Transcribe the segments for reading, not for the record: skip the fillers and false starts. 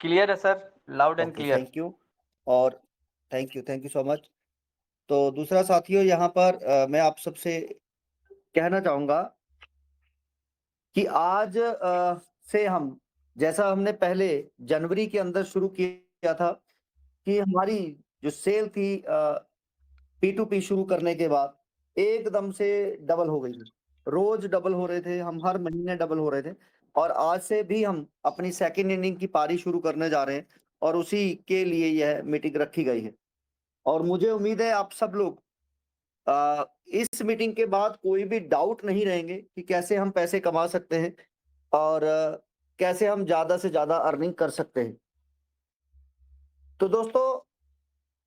Clear है sir, loud and okay, clear. Thank you. और thank you so much. तो दूसरा साथियों, यहाँ पर मैं आप सबसे कहना चाहूँगा कि आज से हम, जैसा हमने पहले जनवरी के अंदर शुरू किया था कि हमारी जो सेल थी P2P शुरू करने के बाद एकदम से डबल हो गई थी। रोज डबल हो रहे थे, हम हर महीने डबल हो रहे थे और आज से भी हम अपनी सेकंड इनिंग की पारी शुरू करने जा रहे हैं और उसी के लिए यह मीटिंग रखी गई है। और मुझे उम्मीद है आप सब लोग इस मीटिंग के बाद कोई भी डाउट नहीं रहेंगे कि कैसे हम पैसे कमा सकते हैं और कैसे हम ज़्यादा से ज़्यादा अर्निंग कर सकते हैं। तो दोस्तों,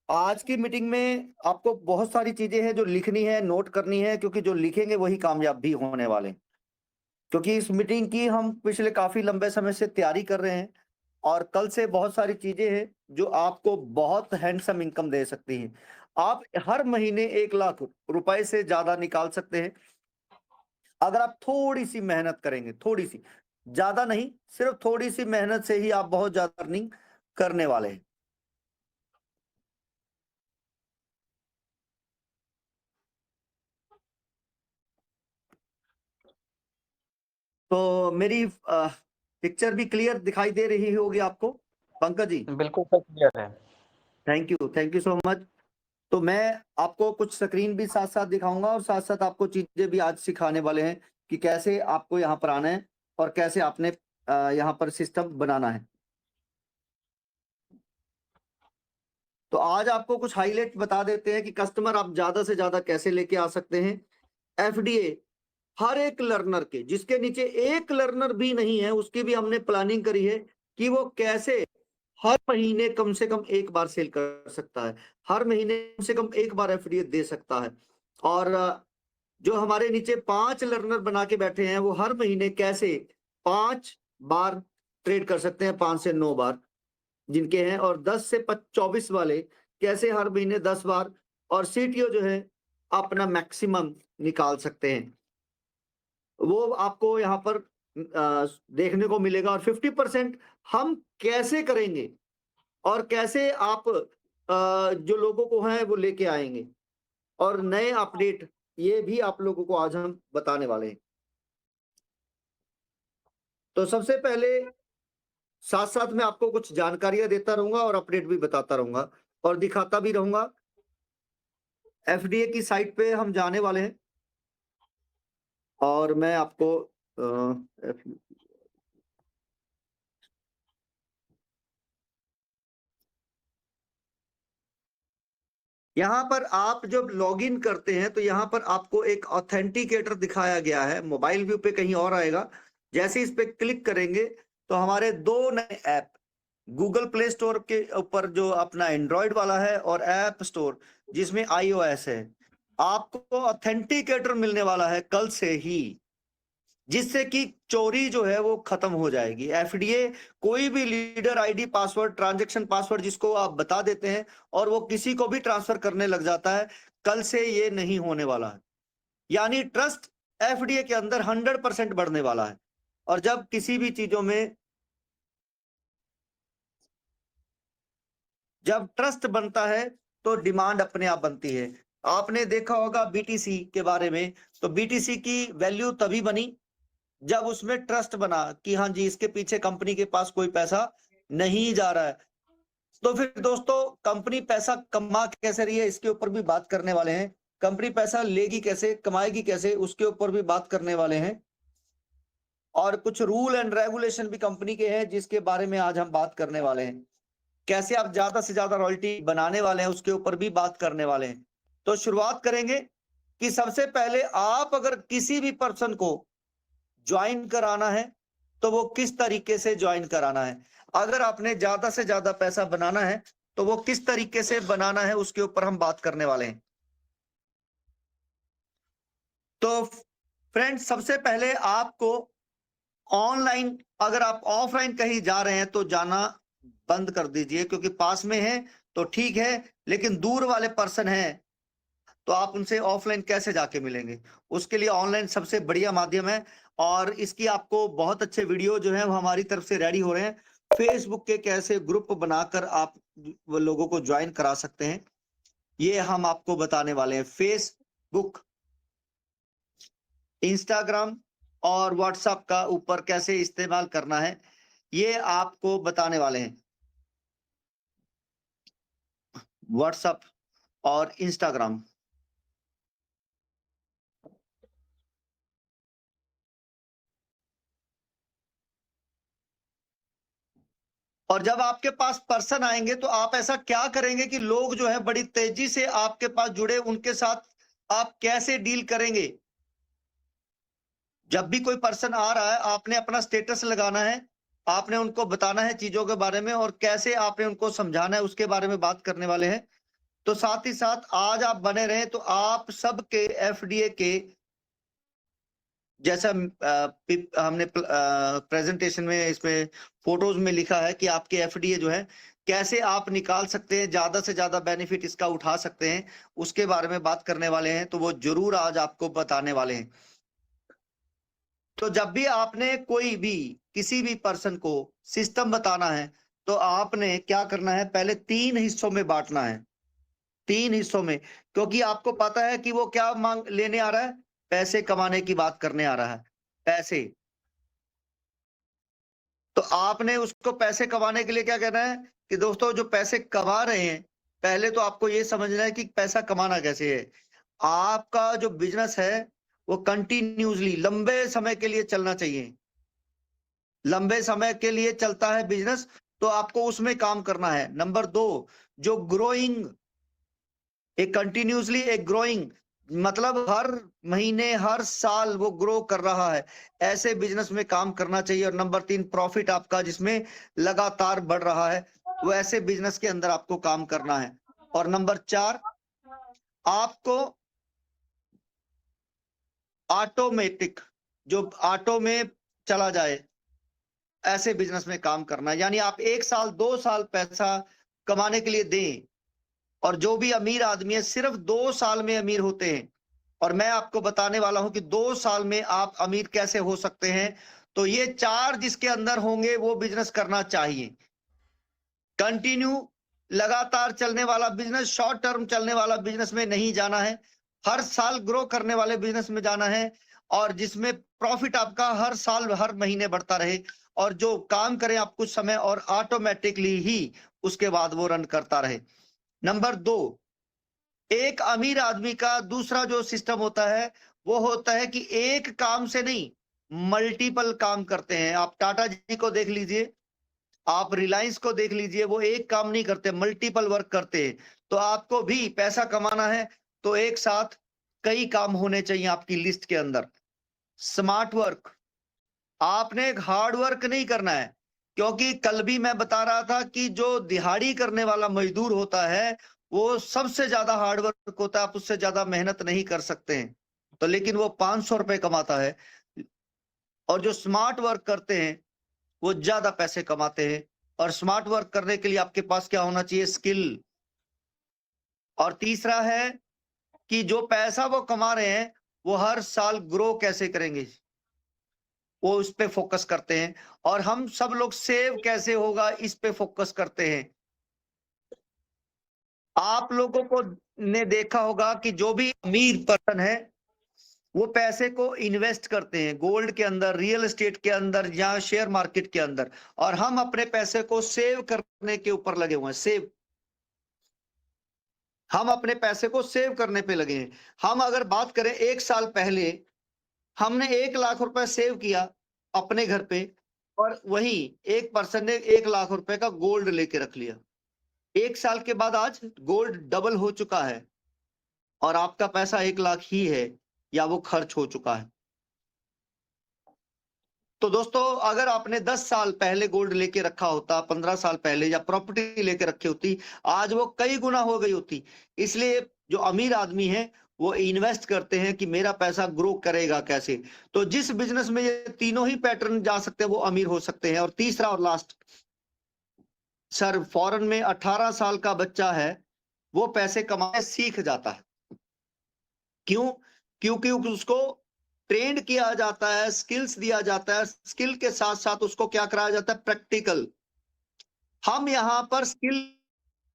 आज की मीटिंग में आपको बहुत सारी चीज़ें हैं जो लिखनी है, नोट करनी है, क्योंकि जो लिखेंगे वही कामयाब भी होने वाले हैं। क्योंकि इस मीटिंग की हम पिछले काफ़ी लंबे समय से तैयारी कर रहे हैं और कल से बहुत सारी चीज़ें हैं जो आपको बहुत हैंडसम इनकम दे सकती हैं। आप हर महीने 1 लाख रुपए से ज़्यादा निकाल सकते हैं अगर आप थोड़ी-सी मेहनत करेंगे, थोड़ी-सी, ज़्यादा नहीं, सिर्फ थोड़ी-सी मेहनत से ही आप बहुत ज़्यादा अर्निंग करने वाले हैं। तो मेरी पिक्चर भी क्लियर दिखाई दे रही होगी आपको, पंकज जी? बिल्कुल सर, क्लियर है। Thank you so much. तो मैं आपको कुछ स्क्रीन भी साथ-साथ दिखाऊँगा और साथ-साथ आपको चीज़ें भी आज सिखाने वाले हैं कि कैसे आपको यहाँ पर आना है और कैसे आपने यहाँ पर सिस्टम बनाना है। तो आज आपको कुछ हाइलाइट बता देते हैं कि कस्टमर आप ज़्यादा से ज़्यादा कैसे लेके आ सकते हैं। एफडीए हर एक लर्नर के, जिसके नीचे एक लर्नर भी नहीं है, उसकी भी हमने प्लानिंग करी है कि वो कैसे हर महीने कम से कम 1 बार सेल कर सकता है। हर महीने कम से कम 1 बार एफडीए दे सकता है। और जो हमारे नीचे 5 लर्नर बना के बैठे हैं, वो हर महीने कैसे 5 बार ट्रेड कर सकते हैं, 5 से 9 बार जिनके हैं, और 10 से 24 वाले कैसे हर महीने 10 बार, और सीटीओ जो है अपना मैक्सिमम निकाल सकते हैं। वो आपको यहाँ पर देखने को मिलेगा। और 50% हम कैसे करेंगे और कैसे आप जो लोगों को है वो लेके आएंगे और नए अपडेट, ये भी आप लोगों को आज हम बताने वाले हैं। तो सबसे पहले साथ साथ में आपको कुछ जानकारियां देता रहूंगा और अपडेट भी बताता रहूंगा और दिखाता भी रहूंगा। एफडीए की साइट पे हम जाने वाले हैं और मैं आपको यहाँ पर आप जब लॉगिन करते हैं तो यहाँ पर आपको एक ऑथेंटिकेटर दिखाया गया है, मोबाइल व्यू पे कहीं और आएगा। जैसे इस पे क्लिक करेंगे तो हमारे 2 नए ऐप गूगल प्ले स्टोर के ऊपर, जो अपना एंड्रॉयड वाला है, और ऐप स्टोर जिसमें iOS है, आपको ऑथेंटिकेटर मिलने वाला है कल से ही, जिससे कि चोरी जो है वो खत्म हो जाएगी। एफडीए कोई भी leader ID, password, transaction password जिसको आप बता देते हैं और वो किसी को भी ट्रांसफर करने लग जाता है, कल से ये नहीं होने वाला है। यानी ट्रस्ट एफडीए के अंदर 100% बढ़ने वाला है। और जब किसी भी चीजों में जब ट्रस्ट बनता है तो डिमांड अपने आप बनती है। आपने देखा होगा बीटीसी के बारे में, तो बीटीसी की वैल्यू तभी बनी जब उसमें ट्रस्ट बना कि हाँ जी, इसके पीछे कंपनी के पास कोई पैसा नहीं जा रहा है। तो फिर दोस्तों, कंपनी पैसा कमा कैसे रही है, इसके ऊपर भी बात करने वाले हैं। कंपनी पैसा लेगी कैसे, कमाएगी कैसे, उसके ऊपर भी बात करने वाले हैं। और कुछ रूल एंड रेगुलेशन भी कंपनी के हैं जिसके बारे में आज हम बात करने वाले हैं। कैसे आप ज्यादा से ज्यादा रॉयल्टी बनाने वाले हैं, उसके ऊपर भी बात करने वाले हैं। तो शुरुआत करेंगे कि सबसे पहले आप अगर किसी भी पर्सन को ज्वाइन कराना है तो वो किस तरीके से ज्वाइन कराना है। अगर आपने ज्यादा से ज्यादा पैसा बनाना है तो वो किस तरीके से बनाना है, उसके ऊपर हम बात करने वाले हैं। तो फ्रेंड्स, सबसे पहले आपको ऑनलाइन, अगर आप ऑफलाइन कहीं जा रहे हैं तो जाना बंद कर दीजिए, क्योंकि पास में है तो ठीक है, लेकिन दूर वाले पर्सन हैं तो आप उनसे ऑफलाइन कैसे जाके मिलेंगे। उसके लिए ऑनलाइन सबसे बढ़िया माध्यम है और इसकी आपको बहुत अच्छे वीडियो जो है वो हमारी तरफ से रेडी हो रहे हैं। फेसबुक के कैसे ग्रुप बनाकर आप वो लोगों को ज्वाइन करा सकते हैं, ये हम आपको बताने वाले हैं। फेसबुक, इंस्टाग्राम और व्हाट्सएप का ऊपर कैसे इस्तेमाल करना है, ये आपको बताने वाले हैं। व्हाट्सएप और इंस्टाग्राम। और जब आपके पास पर्सन आएंगे तो आप ऐसा क्या करेंगे कि लोग जो है बड़ी तेजी से आपके पास जुड़े, उनके साथ आप कैसे डील करेंगे। जब भी कोई पर्सन आ रहा है, आपने अपना स्टेटस लगाना है, आपने उनको बताना है चीजों के बारे में और कैसे आपने उनको समझाना है, उसके बारे में बात करने वाले हैं। तो साथ ही साथ आज आप बने रहें तो आप सबके एफडीए के जैसा हमने प्रेजेंटेशन में इसमें फोटोज में लिखा है कि आपके एफडीए जो है कैसे आप निकाल सकते हैं, ज्यादा से ज्यादा बेनिफिट इसका उठा सकते हैं, उसके बारे में बात करने वाले हैं। तो वो जरूर आज आपको बताने वाले हैं। तो जब भी आपने कोई भी किसी भी पर्सन को सिस्टम बताना है तो आपने क्या करना है, पहले 3 हिस्सों में बांटना है। 3 हिस्सों में, क्योंकि आपको पता है कि वो क्या मांग लेने आ रहा है, पैसे कमाने की बात करने आ रहा है, पैसे। तो आपने उसको पैसे कमाने के लिए क्या कहना है कि दोस्तों जो पैसे कमा रहे हैं, पहले तो आपको ये समझना है कि पैसा कमाना कैसे है। आपका जो बिजनेस है वो कंटिन्यूसली लंबे समय के लिए चलना चाहिए। लंबे समय के लिए चलता है बिजनेस, तो आपको उसमें काम करना है। नंबर 2, जो ग्रोइंग, एक कंटिन्यूसली एक ग्रोइंग, मतलब हर महीने हर साल वो ग्रो कर रहा है, ऐसे बिजनेस में काम करना चाहिए। और नंबर 3, प्रॉफिट आपका जिसमें लगातार बढ़ रहा है, वो ऐसे बिजनेस के अंदर आपको काम करना है। और नंबर 4, आपको ऑटोमेटिक, जो ऑटो में चला जाए, ऐसे बिजनेस में काम करना है। यानी आप 1 साल 2 साल पैसा कमाने के लिए दें। और जो भी अमीर आदमी है सिर्फ 2 साल में अमीर होते हैं। और मैं आपको बताने वाला हूं कि 2 साल में आप अमीर कैसे हो सकते हैं। तो ये 4 जिसके अंदर होंगे वो बिजनेस करना चाहिए। कंटिन्यू, लगातार चलने वाला बिजनेस, शॉर्ट टर्म चलने वाला बिजनेस में नहीं जाना है। हर साल ग्रो करने वाले बिजनेस में जाना है, और जिसमें प्रॉफिट आपका हर साल हर महीने बढ़ता रहे, और जो काम करें आप कुछ समय और ऑटोमेटिकली ही उसके बाद वो रन करता रहे। नंबर 2, एक अमीर आदमी का दूसरा जो सिस्टम होता है वो होता है कि एक काम से नहीं, मल्टीपल काम करते हैं। आप टाटा जी को देख लीजिए, आप रिलायंस को देख लीजिए, वो एक काम नहीं करते, मल्टीपल वर्क करते हैं। तो आपको भी पैसा कमाना है तो एक साथ कई काम होने चाहिए आपकी लिस्ट के अंदर। स्मार्ट वर्क, आपने हार्ड वर्क नहीं करना है, क्योंकि कल भी मैं बता रहा था कि जो दिहाड़ी करने वाला मजदूर होता है वो सबसे ज्यादा हार्ड वर्क होता है, आप उससे ज्यादा मेहनत नहीं कर सकते हैं। तो लेकिन वो 500 रुपए कमाता है, और जो स्मार्ट वर्क करते हैं वो ज्यादा पैसे कमाते हैं। और स्मार्ट वर्क करने के लिए आपके पास क्या होना चाहिए, स्किल। और तीसरा है कि जो पैसा वो कमा रहे हैं वो हर साल ग्रो कैसे करेंगे, वो उस पे फोकस करते हैं। और हम सब लोग सेव कैसे होगा इस पे फोकस करते हैं। आप लोगों को ने देखा होगा कि जो भी अमीर पर्सन है वो पैसे को इन्वेस्ट करते हैं गोल्ड के अंदर, रियल एस्टेट के अंदर या शेयर मार्केट के अंदर। और हम अपने पैसे को सेव करने के ऊपर लगे हुए हैं। सेव, हम अपने पैसे को सेव करने पे लगे हैं। हम अगर बात करें 1 साल पहले, हमने 1 लाख रुपए सेव किया अपने घर पे, और वही एक पर्सन ने 1 लाख रुपए का गोल्ड लेके रख लिया। 1 साल के बाद आज गोल्ड डबल हो चुका है, और आपका पैसा 1 लाख ही है, या वो खर्च हो चुका है। तो दोस्तों, अगर आपने 10 साल पहले गोल्ड लेके रखा होता, 15 साल पहले, या प्रॉपर्टी लेके रखी होती, आज वो कई गुना हो गई होती। इसलिए जो अमीर आदमी है वो इन्वेस्ट करते हैं कि मेरा पैसा ग्रो करेगा कैसे। तो जिस बिजनेस में ये तीनों ही पैटर्न जा सकते हैं वो अमीर हो सकते हैं। और तीसरा और लास्ट, सर, फॉरेन में 18 साल का बच्चा है वो पैसे कमाने सीख जाता है। क्यों? क्योंकि उसको ट्रेंड किया जाता है, स्किल्स दिया जाता है, स्किल के साथ साथ उसको क्या कराया जाता है, प्रैक्टिकल। हम यहाँ पर स्किल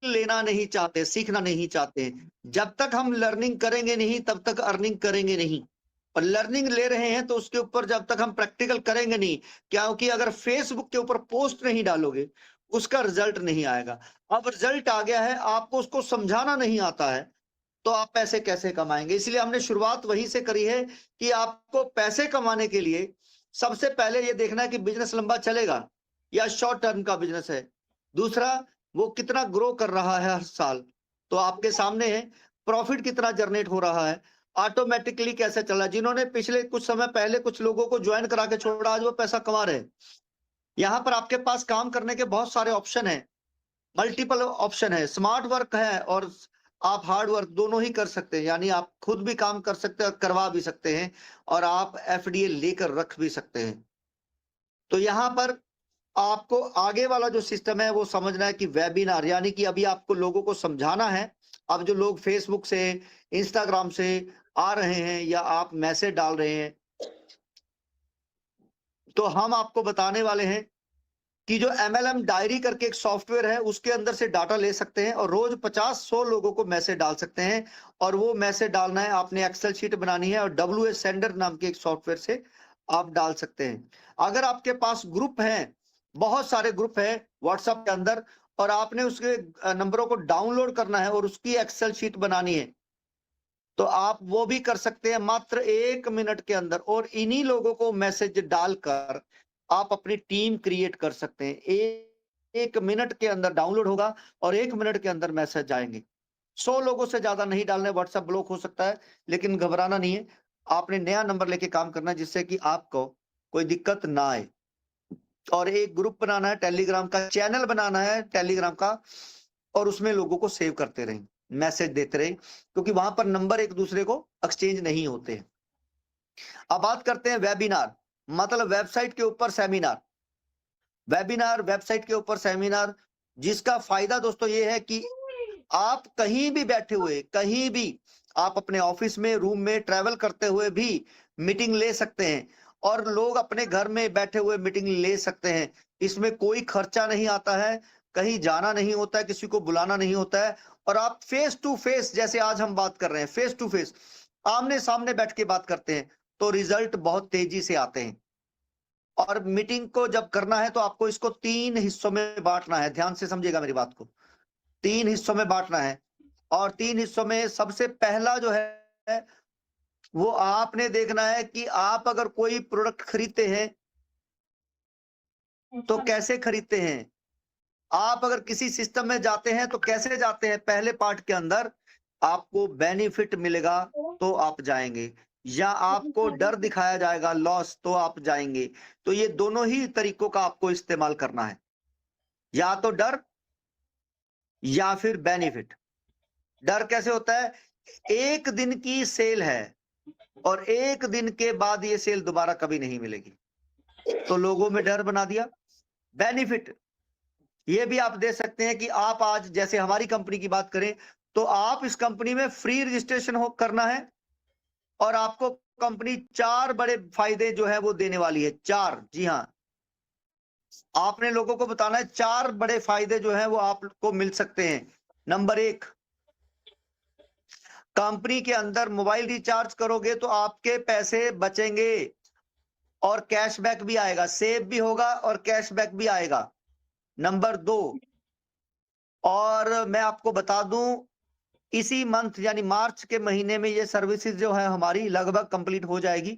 लेना नहीं चाहते, सीखना नहीं चाहते। जब तक हम लर्निंग करेंगे नहीं तब तक अर्निंग करेंगे नहीं। और लर्निंग ले रहे हैं तो उसके ऊपर जब तक हम प्रैक्टिकल करेंगे नहीं, क्योंकि अगर फेसबुक के ऊपर पोस्ट नहीं डालोगे उसका रिजल्ट नहीं आएगा। अब रिजल्ट आ गया है, आपको उसको समझाना नहीं आता है, तो आप पैसे कैसे कमाएंगे? इसलिए हमने शुरुआत वहीं से करी है कि आपको पैसे कमाने के लिए सबसे पहले ये देखना है कि बिजनेस लंबा चलेगा या शॉर्ट टर्म का बिजनेस है। दूसरा, वो कितना ग्रो कर रहा है हर साल, तो आपके सामने है। प्रॉफिट कितना जनरेट हो रहा है, ऑटोमेटिकली कैसे चल रहा है। जिन्होंने पिछले कुछ समय पहले कुछ लोगों को ज्वाइन करा के छोड़ा, आज वो पैसा कमा रहे हैं। यहाँ पर आपके पास काम करने के बहुत सारे ऑप्शन है, मल्टीपल ऑप्शन है, स्मार्ट वर्क है और आप हार्ड वर्क दोनों ही कर सकते हैं। यानी आप खुद भी काम कर सकते हैं, करवा भी सकते हैं, और आप एफडीए लेकर रख भी सकते हैं। तो यहाँ पर आपको आगे वाला जो सिस्टम है वो समझना है कि वेबिनार, यानी कि अभी आपको लोगों को समझाना है। अब जो लोग फेसबुक से, इंस्टाग्राम से आ रहे हैं या आप मैसेज डाल रहे हैं, तो हम आपको बताने वाले हैं कि जो MLM डायरी करके एक सॉफ्टवेयर है उसके अंदर से डाटा ले सकते हैं और रोज 50-100 लोगों को मैसेज डाल सकते हैं। और वो मैसेज डालना है, आपने एक्सेल शीट बनानी है और WS सेंडर नाम के एक सॉफ्टवेयर से आप डाल सकते हैं। अगर आपके पास ग्रुप हैं, बहुत सारे ग्रुप हैं व्हाट्सएप के अंदर, और आपने उसके नंबरों को डाउनलोड करना है और उसकी एक्सेल शीट बनानी है, तो आप वो भी कर सकते हैं मात्र 1 मिनट के अंदर। और इन्हीं लोगों को मैसेज डालकर आप अपनी टीम क्रिएट कर सकते हैं। 1 मिनट के अंदर डाउनलोड होगा और 1 मिनट के अंदर मैसेज जाएंगे। 100 लोगों से ज्यादा नहीं डालने, व्हाट्सएप ब्लॉक हो सकता है, लेकिन घबराना नहीं है। आपने नया नंबर लेके काम करना है जिससे कि आपको कोई दिक्कत ना आए। और एक ग्रुप बनाना है, टेलीग्राम का चैनल बनाना है टेलीग्राम का, और उसमें लोगों को सेव करते रहें, मैसेज देते रहें, क्योंकि वहां पर नंबर एक दूसरे को एक्सचेंज नहीं होते हैं। अब बात करते हैं वेबिनार, मतलब वेबसाइट के ऊपर सेमिनार। वेबिनार, वेबसाइट के ऊपर सेमिनार, जिसका फायदा दोस्तों ये है कि आप कहीं भी बैठे हुए, कहीं भी, आप अपने ऑफिस में, रूम में ट्रैवल करते हुए भी मीटिंग ले सकते हैं, और लोग अपने घर में बैठे हुए मीटिंग ले सकते हैं। इसमें कोई खर्चा नहीं आता है, कहीं जाना नहीं होता है, किसी को बुलाना नहीं होता है, और आप फेस टू फेस, जैसे आज हम बात कर रहे हैं, फेस टू फेस आमने सामने बैठ के बात करते हैं, तो रिजल्ट बहुत तेजी से आते हैं। और मीटिंग को जब करना है तो आपको इसको 3 हिस्सों में बांटना है। ध्यान से समझिएगा मेरी बात को, 3 हिस्सों में बांटना है। और 3 हिस्सों में सबसे पहला जो है वो आपने देखना है कि आप अगर कोई प्रोडक्ट खरीदते हैं तो कैसे खरीदते हैं, आप अगर किसी सिस्टम में जाते हैं तो कैसे जाते हैं। पहले पार्ट के अंदर आपको बेनिफिट मिलेगा तो आप जाएंगे, या आपको डर दिखाया जाएगा लॉस तो आप जाएंगे। तो ये दोनों ही तरीकों का आपको इस्तेमाल करना है, या तो डर या फिर बेनिफिट। डर कैसे होता है, 1 दिन की सेल है और 1 दिन के बाद ये सेल दोबारा कभी नहीं मिलेगी, तो लोगों में डर बना दिया। बेनिफिट ये भी आप दे सकते हैं कि आप आज, जैसे हमारी कंपनी की बात करें, तो आप इस कंपनी में फ्री रजिस्ट्रेशन हो करना है, और आपको कंपनी 4 बड़े फायदे जो है वो देने वाली है। 4, जी हाँ, आपने लोगों को बताना है 4 बड़े फायदे जो है वो आपको मिल सकते हैं। नंबर 1, कंपनी के अंदर मोबाइल रिचार्ज करोगे तो आपके पैसे बचेंगे और कैशबैक भी आएगा, सेव भी होगा और कैशबैक भी आएगा। नंबर 2, और मैं आपको बता दूं, इसी मंथ यानी मार्च के महीने में ये सर्विसेज जो है हमारी लगभग कंप्लीट हो जाएगी,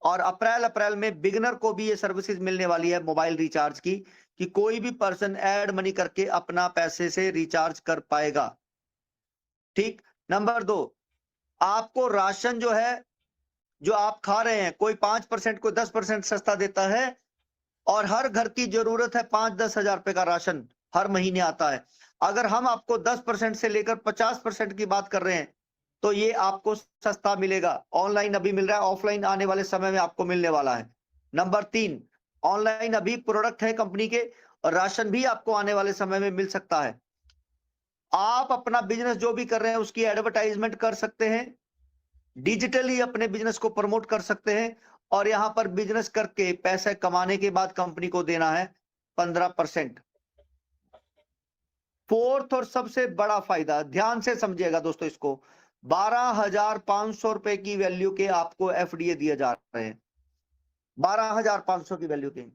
और अप्रैल में बिगनर को भी ये सर्विसेज मिलने वाली है मोबाइल रिचार्ज की, कि कोई भी पर्सन ऐड मनी करके अपना पैसे से रिचार्ज कर पाएगा। ठीक। नंबर 2, आपको राशन जो है, जो आप खा रहे हैं, कोई 5%, कोई 10% सस्ता देता है, और हर घर की जरूरत है 5-10 हजार रुपए का राशन हर महीने आता है। अगर हम आपको 10% से लेकर 50% की बात कर रहे हैं तो ये आपको सस्ता मिलेगा। ऑनलाइन अभी मिल रहा है, ऑफलाइन आने वाले समय में आपको मिलने वाला है। नंबर 3, ऑनलाइन अभी प्रोडक्ट है कंपनी के, और राशन भी आपको आने वाले समय में मिल सकता है। आप अपना बिजनेस जो भी कर रहे हैं उसकी एडवर्टाइजमेंट कर सकते हैं, डिजिटली अपने बिजनेस को प्रमोट कर सकते हैं, और यहां पर बिजनेस करके पैसे कमाने के बाद कंपनी को देना है 15%। फोर्थ और सबसे बड़ा फायदा, ध्यान से समझिएगा दोस्तों इसको, 12,500 रुपए की वैल्यू के आपको एफडीए दिए जा रहे हैं, 12,500 की वैल्यू के।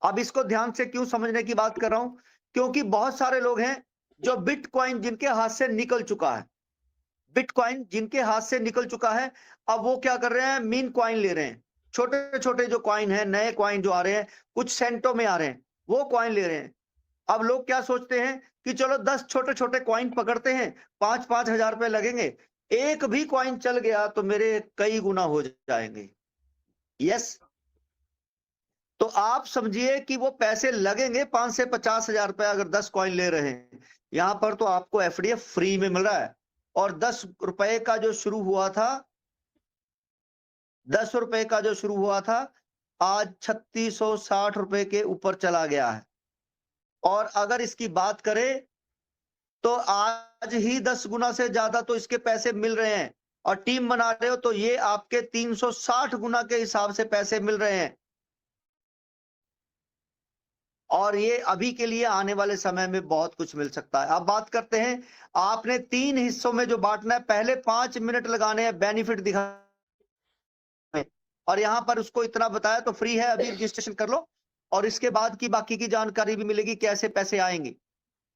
अब इसको ध्यान से क्यों समझने की बात कर रहा हूं, क्योंकि बहुत सारे लोग हैं जो बिटकॉइन जिनके हाथ से निकल चुका है, बिटकॉइन जिनके हाथ से निकल चुका है, अब वो क्या कर रहे हैं, मीन कॉइन ले रहे हैं। छोटे छोटे जो कॉइन है, नए कॉइन जो आ रहे हैं, कुछ सेंटों में आ रहे हैं, वो कॉइन ले रहे हैं। अब लोग क्या सोचते हैं कि चलो 10 छोटे छोटे कॉइन पकड़ते हैं, 5-5 हजार रुपए लगेंगे, एक भी कॉइन चल गया तो मेरे कई गुना हो जाएंगे। यस, तो आप समझिए कि वो पैसे लगेंगे 5 से 50 हजार रुपए अगर 10 कॉइन ले रहे हैं। यहां पर तो आपको एफडीए फ्री में मिल रहा है, और 10 रुपए का जो शुरू हुआ था, 10 रुपए का जो शुरू हुआ था, आज 3660 रुपए के ऊपर चला गया है। और अगर इसकी बात करें तो आज ही 10 गुना से ज्यादा तो इसके पैसे मिल रहे हैं, और टीम बना रहे हो तो ये आपके 360 गुना के हिसाब से पैसे मिल रहे हैं। और ये अभी के लिए, आने वाले समय में बहुत कुछ मिल सकता है। अब बात करते हैं, आपने 3 हिस्सों में जो बांटना है, पहले 5 मिनट लगाने हैं बेनिफिट दिखाने, और यहां पर उसको इतना बताया तो फ्री है, अभी रजिस्ट्रेशन कर लो, और इसके बाद की बाकी की जानकारी भी मिलेगी कैसे पैसे आएंगे।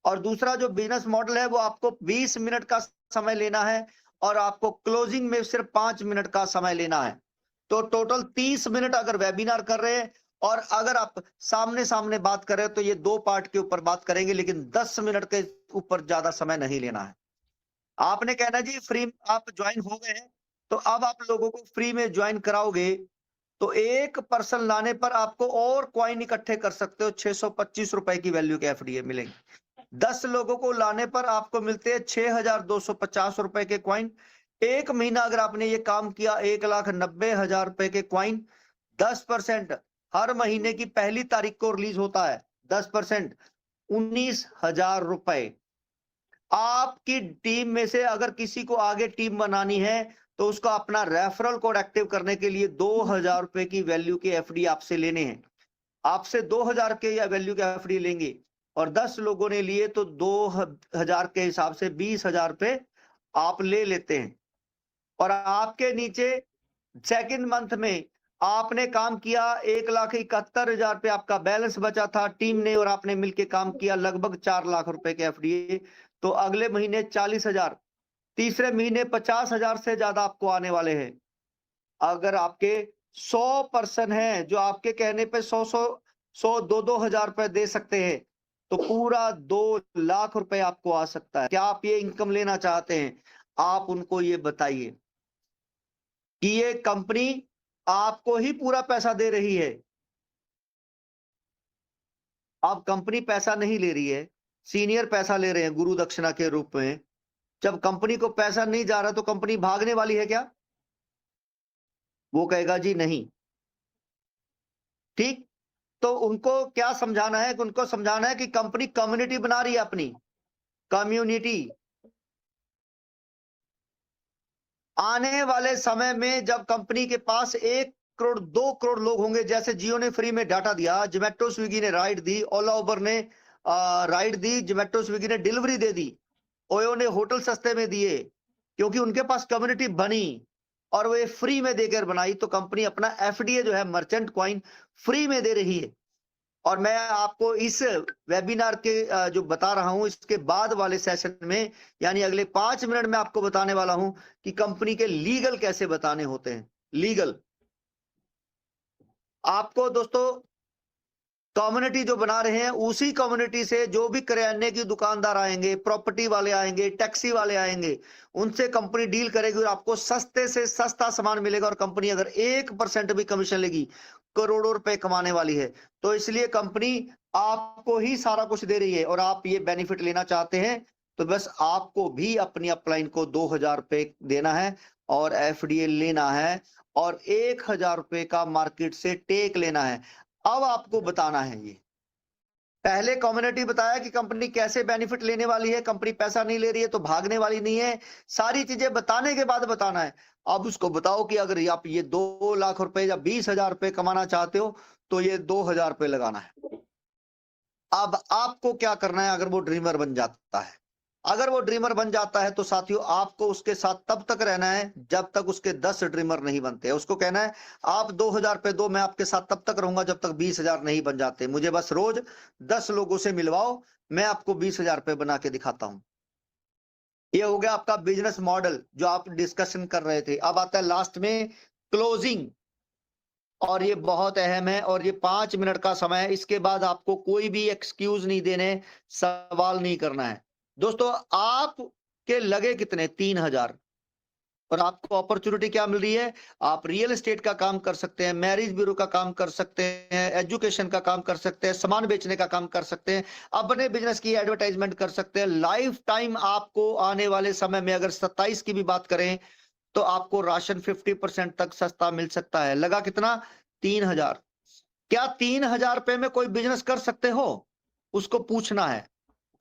और दूसरा जो बिजनेस मॉडल है, वो आपको 20 मिनट का समय लेना है, और आपको क्लोजिंग में सिर्फ 5 मिनट का समय लेना है। तो टोटल 30 मिनट अगर वेबिनार कर रहे हैं, और अगर आप सामने सामने बात कर रहे हैं तो ये 2 पार्ट के ऊपर बात करेंगे, लेकिन 10 मिनट के ऊपर ज्यादा समय नहीं लेना है। आपने कहना जी फ्री आप ज्वाइन हो गए हैं, तो अब आप लोगों को फ्री में ज्वाइन कराओगे, तो एक पर्सन लाने पर आपको और कॉइन इकट्ठे कर सकते हो, 625 रुपए की वैल्यू के एफडीए मिलेंगे। 10 लोगों को लाने पर आपको मिलते हैं 6,250 रुपए के क्वाइन। एक महीना अगर आपने ये काम किया, 1,90,000 रुपए के क्वाइन। 10% हर महीने की पहली तारीख को रिलीज होता है, 10% 19,000 रुपए। आपकी टीम में से अगर किसी को आगे टीम बनानी है, तो उसका अपना रेफरल कोड एक्टिव करने के लिए 2,000 रुपए की वैल्यू के एफडी आपसे लेने हैं। आपसे 2,000 के या वैल्यू के एफडी लेंगे, और 10 लोगों ने लिए तो 2,000 के हिसाब से 20,000 रुपए आप ले लेते हैं। और आपके नीचे सेकंड मंथ में आपने काम किया, 1,71,000 रुपए आपका बैलेंस बचा था, टीम ने और आपने मिलकर काम किया लगभग 4 लाख रुपए के एफडी, तो अगले महीने 40,000, तीसरे महीने 50,000 से ज्यादा आपको आने वाले हैं। अगर आपके 100 पर्सन हैं जो आपके कहने पे 100-2 हजार रुपए दे सकते हैं, तो पूरा 2 लाख रुपए आपको आ सकता है। क्या आप ये इनकम लेना चाहते हैं? आप उनको ये बताइए कि ये कंपनी आपको ही पूरा पैसा दे रही है। अब कंपनी पैसा नहीं ले रही है, सीनियर पैसा ले रहे हैं गुरु दक्षिणा के रूप में। जब कंपनी को पैसा नहीं जा रहा तो कंपनी भागने वाली है क्या? वो कहेगा जी नहीं। ठीक, तो उनको क्या समझाना है? उनको समझाना है कि कंपनी कम्युनिटी बना रही है, अपनी कम्युनिटी। आने वाले समय में जब कंपनी के पास 1 करोड़ 2 करोड़ लोग होंगे, जैसे जियो ने फ्री में डाटा दिया, जोमेटो स्विगी ने राइड दी, ओला उबर ने राइड दी, जोमेटो स्विगी ने डिलीवरी दे दी, ओयो ने होटल सस्ते में दिए, क्योंकि उनके पास कम्युनिटी बनी और वो फ्री में देकर बनाई। तो कंपनी अपना एफडीए जो है, मर्चेंट कॉइन, फ्री में दे रही है। और मैं आपको इस वेबिनार के जो बता रहा हूं, इसके बाद वाले सेशन में, यानी अगले 5 मिनट में आपको बताने वाला हूं कि कंपनी के लीगल कैसे बताने होते हैं। लीगल आपको दोस्तों कम्युनिटी जो बना रहे हैं, उसी कम्युनिटी से जो भी किराने की दुकानदार आएंगे, प्रॉपर्टी वाले आएंगे, टैक्सी वाले आएंगे, उनसे कंपनी डील करेगी और आपको सस्ते से सस्ता सामान मिलेगा। और कंपनी अगर 1% भी कमीशन लेगी, करोड़ों रुपए कमाने वाली है। तो इसलिए कंपनी आपको ही सारा कुछ दे रही है, और आप ये बेनिफिट लेना चाहते हैं तो बस आपको भी अपनी अपलाइन को 2,000 रुपए देना है और एफडीए लेना है, और 1,000 रुपए का मार्केट से टेक लेना है। अब आपको बताना है, ये पहले कम्युनिटी बताया कि कंपनी कैसे बेनिफिट लेने वाली है, कंपनी पैसा नहीं ले रही है तो भागने वाली नहीं है, सारी चीजें बताने के बाद बताना है। अब उसको बताओ कि अगर आप ये 2 लाख रुपए या 20,000 रुपए कमाना चाहते हो तो ये 2,000 रुपए लगाना है। अब आपको क्या करना है अगर वो ड्रीमर बन जाता है? अगर वो ड्रीमर बन जाता है तो साथियों आपको उसके साथ तब तक रहना है जब तक उसके 10 ड्रीमर नहीं बनते। उसको कहना है आप 2000 रुपए दो, मैं आपके साथ तब तक रहूंगा जब तक 20,000 नहीं बन जाते। मुझे बस रोज 10 लोगों से मिलवाओ, मैं आपको 20,000 रुपए बना के दिखाता हूं। ये हो गया आपका बिजनेस मॉडल जो आप डिस्कशन कर रहे थे। अब आता है लास्ट में क्लोजिंग, और ये बहुत अहम है और ये 5 मिनट का समय है। इसके बाद आपको कोई भी एक्सक्यूज नहीं देने, सवाल नहीं करना है। दोस्तों आपके लगे कितने? 3,000, और आपको अपॉर्चुनिटी क्या मिल रही है? आप रियल एस्टेट का काम कर सकते हैं, मैरिज ब्यूरो का काम कर सकते हैं, एजुकेशन का काम कर सकते हैं, सामान बेचने का काम कर सकते हैं, अपने बिजनेस की एडवर्टाइजमेंट कर सकते हैं। लाइफ टाइम आपको आने वाले समय में अगर 27 की भी बात करें तो आपको राशन 50% तक सस्ता मिल सकता है। लगा कितना? 3,000। क्या 3,000 रुपए में कोई बिजनेस कर सकते हो? उसको पूछना है,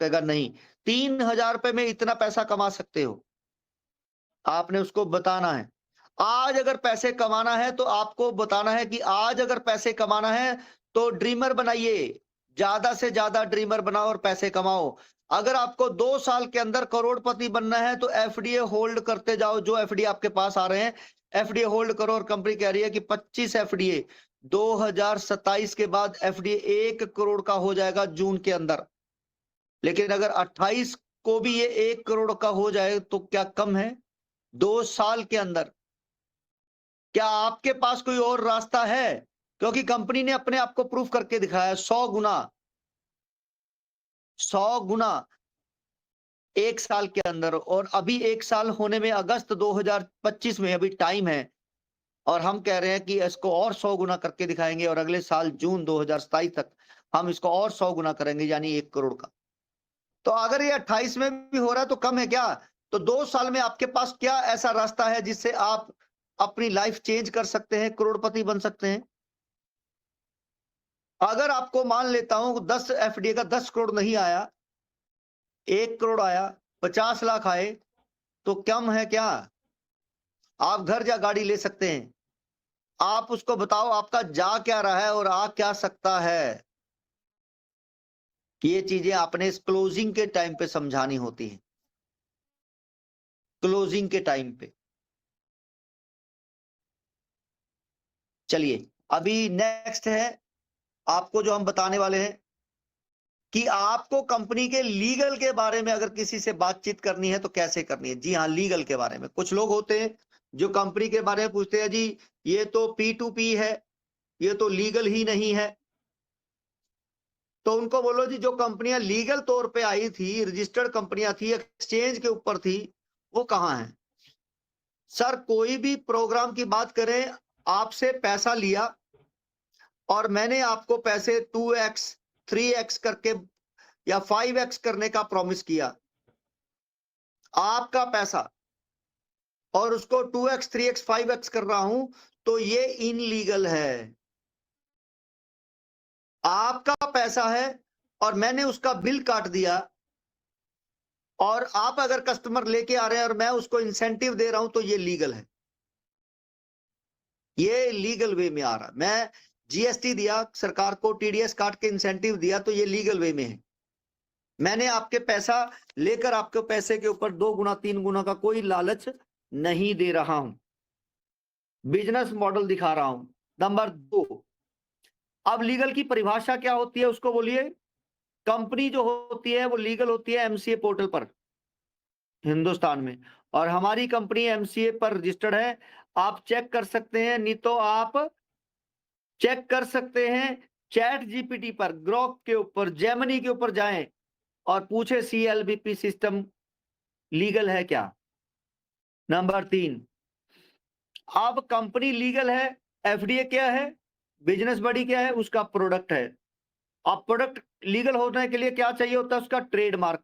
कहेगा नहीं। 3,000 रुपए में इतना पैसा कमा सकते हो, आपने उसको बताना है। आज अगर पैसे कमाना है तो आपको बताना है कि आज अगर पैसे कमाना है तो ड्रीमर बनाइए, ज्यादा से ज्यादा ड्रीमर बनाओ और पैसे कमाओ। अगर आपको 2 साल के अंदर करोड़पति बनना है तो एफडीए होल्ड करते जाओ। जो एफडीए आपके पास आ रहे हैं एफडीए होल्ड करो, और कंपनी कह रही है कि 25 एफडीए 2027 के बाद एफडीए 1 करोड़ का हो जाएगा जून के अंदर। लेकिन अगर 28 को भी ये 1 करोड़ का हो जाए तो क्या कम है? 2 साल के अंदर। क्या आपके पास कोई और रास्ता है? क्योंकि कंपनी ने अपने आप को प्रूफ करके दिखाया 100 गुना, 100 गुना 1 साल के अंदर। और अभी 1 साल होने में अगस्त 2025 में अभी टाइम है, और हम कह रहे हैं कि इसको और 100 गुना करके दिखाएंगे, और अगले साल जून 2027 तक हम इसको और 100 गुना करेंगे, यानी 1 करोड़ का। तो अगर ये 28 में भी हो रहा है तो कम है क्या? तो 2 साल में आपके पास क्या ऐसा रास्ता है जिससे आप अपनी लाइफ चेंज कर सकते हैं, करोड़पति बन सकते हैं? अगर आपको मान लेता हूं 10 एफडीए का 10 करोड़ नहीं आया, 1 करोड़ आया, 50 लाख आए, तो कम है क्या? आप घर या गाड़ी ले सकते हैं। आप उसको बताओ आपका जा क्या रहा है और आ क्या सकता है। ये चीजें आपने इस क्लोजिंग के टाइम पे समझानी होती है, क्लोजिंग के टाइम पे। चलिए अभी नेक्स्ट है आपको जो हम बताने वाले हैं कि आपको कंपनी के लीगल के बारे में अगर किसी से बातचीत करनी है तो कैसे करनी है। जी हाँ, लीगल के बारे में। कुछ लोग होते हैं जो कंपनी के बारे में पूछते हैं, जी ये तो P2P है, ये तो लीगल ही नहीं है। तो उनको बोलो जी जो कंपनियां लीगल तौर पे आई थी, रजिस्टर्ड कंपनियां थी, एक्सचेंज के ऊपर थी, वो कहां है? सर कोई भी प्रोग्राम की बात करें, आपसे पैसा लिया और मैंने आपको पैसे 2x 3x करके या 5x करने का प्रॉमिस किया, आपका पैसा, और उसको 2x 3x 5x कर रहा हूं, तो ये इनलीगल है। आपका पैसा है और मैंने उसका बिल काट दिया, और आप अगर कस्टमर लेके आ रहे हैं और मैं उसको इंसेंटिव दे रहा हूं तो ये लीगल है। ये लीगल वे में आ रहा है। मैं जीएसटी दिया सरकार को, टीडीएस काट के इंसेंटिव दिया, तो ये लीगल वे में है। मैंने आपके पैसा लेकर आपके पैसे के ऊपर 2 गुना 3 गुना का कोई लालच नहीं दे रहा हूं, बिजनेस मॉडल दिखा रहा हूं। नंबर 2, अब लीगल की परिभाषा क्या होती है उसको बोलिए। कंपनी जो होती है वो लीगल होती है एमसीए पोर्टल पर हिंदुस्तान में, और हमारी कंपनी एमसीए पर रजिस्टर्ड है। आप चेक कर सकते हैं, नहीं तो आप चेक कर सकते हैं चैट जीपीटी पर, ग्रोक के ऊपर, जेमिनी के ऊपर जाएं और पूछे सीएलबीपी सिस्टम लीगल है क्या। नंबर 3, अब कंपनी लीगल है, एफडीए क्या है, बिजनेस बॉडी क्या है, उसका प्रोडक्ट है। अब प्रोडक्ट लीगल होने के लिए क्या चाहिए होता है? उसका ट्रेडमार्क।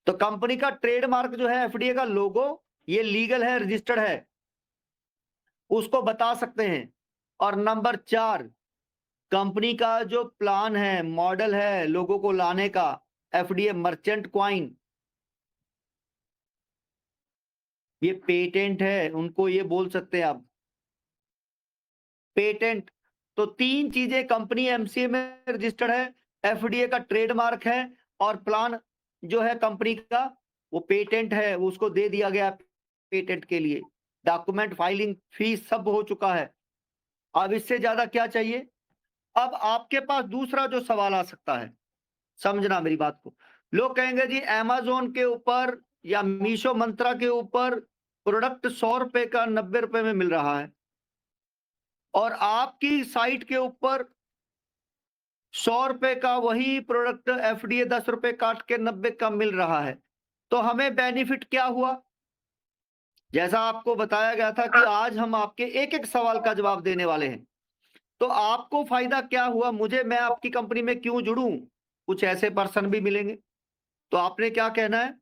तो कंपनी का ट्रेडमार्क जो है एफडीए का लोगो, ये लीगल है, रजिस्टर्ड है, उसको बता सकते हैं। और नंबर 4, कंपनी का जो प्लान है, मॉडल है लोगों को लाने का, एफडीए मर्चेंट क्वाइन, ये पेटेंट है, उनको ये बोल सकते हैं आप पेटेंट। तो 3 चीजें, कंपनी एमसीए में रजिस्टर्ड है, एफडीए का ट्रेडमार्क है और प्लान जो है कंपनी का वो पेटेंट है, वो उसको दे दिया गया पेटेंट के लिए। डॉक्यूमेंट, फाइलिंग, फीस सब हो चुका है। अब इससे ज्यादा क्या चाहिए? अब आपके पास दूसरा जो सवाल आ सकता है, समझना मेरी बात को। लोग कहेंगे जी अमेज़न के ऊपर या मीशो मंत्रा के ऊपर प्रोडक्ट 100 रुपए का 90 रुपए में मिल रहा है और आपकी साइट के ऊपर 100 रुपए का वही प्रोडक्ट एफडीए 10 रुपए काट के 90 का मिल रहा है, तो हमें बेनिफिट क्या हुआ? जैसा आपको बताया गया था कि आज हम आपके एक एक सवाल का जवाब देने वाले हैं। तो आपको फायदा क्या हुआ? मैं आपकी कंपनी में क्यों जुड़ूं? कुछ ऐसे पर्सन भी मिलेंगे। तो आपने क्या कहना है?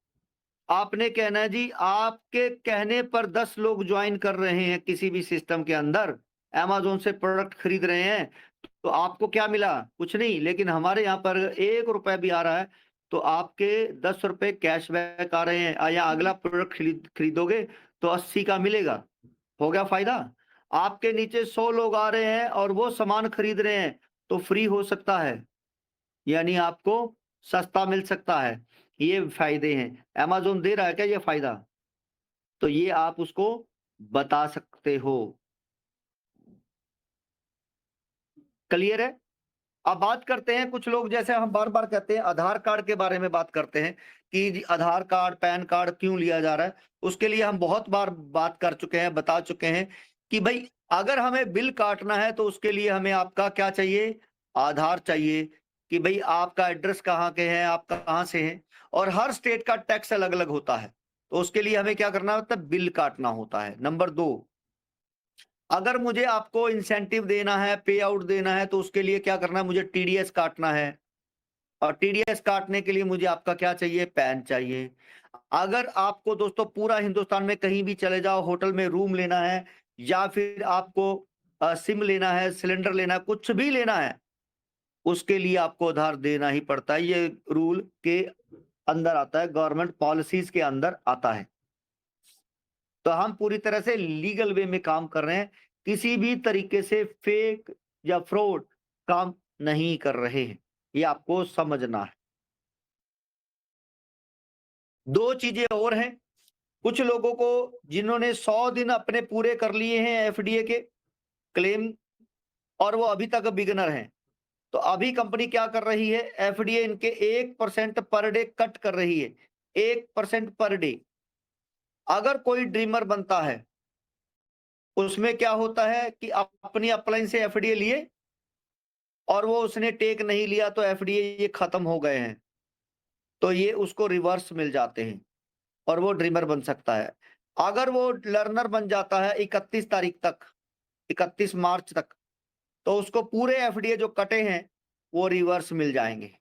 आपने कहना है जी आपके कहने पर 10 लोग ज्वाइन कर रहे हैं किसी भी सिस्टम के अंदर, अमेज़न से प्रोडक्ट खरीद रहे हैं, तो आपको क्या मिला? कुछ नहीं। लेकिन हमारे यहाँ पर 1 रुपए भी आ रहा है तो आपके 10 रुपए कैशबैक आ रहे हैं, या अगला प्रोडक्ट खरीदोगे तो 80 का मिलेगा। हो गया फायदा। आपके नीचे 100 लोग आ रहे हैं और वो सामान खरीद रहे हैं तो फ्री हो सकता है, यानी आपको सस्ता मिल सकता है। ये फायदे हैं। अमेज़न दे रहा है क्या ये फायदा? तो ये आप उसको बता सकते हो। क्लियर है? अब बात करते हैं, कुछ लोग जैसे हम बार-बार कहते हैं आधार कार्ड के बारे में बात करते हैं कि जी आधार कार्ड, पैन कार्ड क्यों लिया जा रहा है? उसके लिए हम बहुत बार बात कर चुके हैं, बता चुके हैं कि भई अगर हमें बिल काटना है तो उसके लिए हमें आपका क्या चाहिए? आधार चाहिए कि भई आपका एड्रेस कहाँ के हैं, आप कहाँ से हैं, और हर स्टेट का टैक्स अलग-अलग होता है। तो उसके लिए हमें क्या करना होता है? बिल काटना होता है। नंबर 2, अगर मुझे आपको इंसेंटिव देना है, पे आउट देना है, तो उसके लिए क्या करना है? मुझे टीडीएस काटना है और टीडीएस काटने के लिए मुझे आपका क्या चाहिए? पैन चाहिए। अगर आपको दोस्तों पूरा हिंदुस्तान में कहीं भी चले जाओ, होटल में रूम लेना है या फिर आपको सिम लेना है, सिलेंडर लेना है, कुछ भी लेना है, उसके लिए आपको आधार देना ही पड़ता है। ये रूल के अंदर आता है, गवर्नमेंट पॉलिसीज के अंदर आता है। तो हम पूरी तरह से लीगल वे में काम कर रहे हैं, किसी भी तरीके से फेक या फ्रॉड काम नहीं कर रहे हैं, ये आपको समझना है। 2 चीजें और हैं, कुछ लोगों को जिन्होंने 100 दिन अपने पूरे कर लिए हैं एफडीए के क्लेम और वो अभी तक बिगिनर हैं, तो अभी कंपनी क्या कर रही है? एफडीए इनके 1% पर डे कट कर रही है, 1% पर डे। अगर कोई ड्रीमर बनता है उसमें क्या होता है कि अपनी अपलाइन से एफडीए लिए और वो उसने टेक नहीं लिया तो एफडीए ये खत्म हो गए हैं, तो ये उसको रिवर्स मिल जाते हैं और वो ड्रीमर बन सकता है। अगर वो लर्नर बन जाता है 31 तारीख तक, 31 मार्च तक, तो उसको पूरे एफडीए जो कटे हैं वो रिवर्स मिल जाएंगे।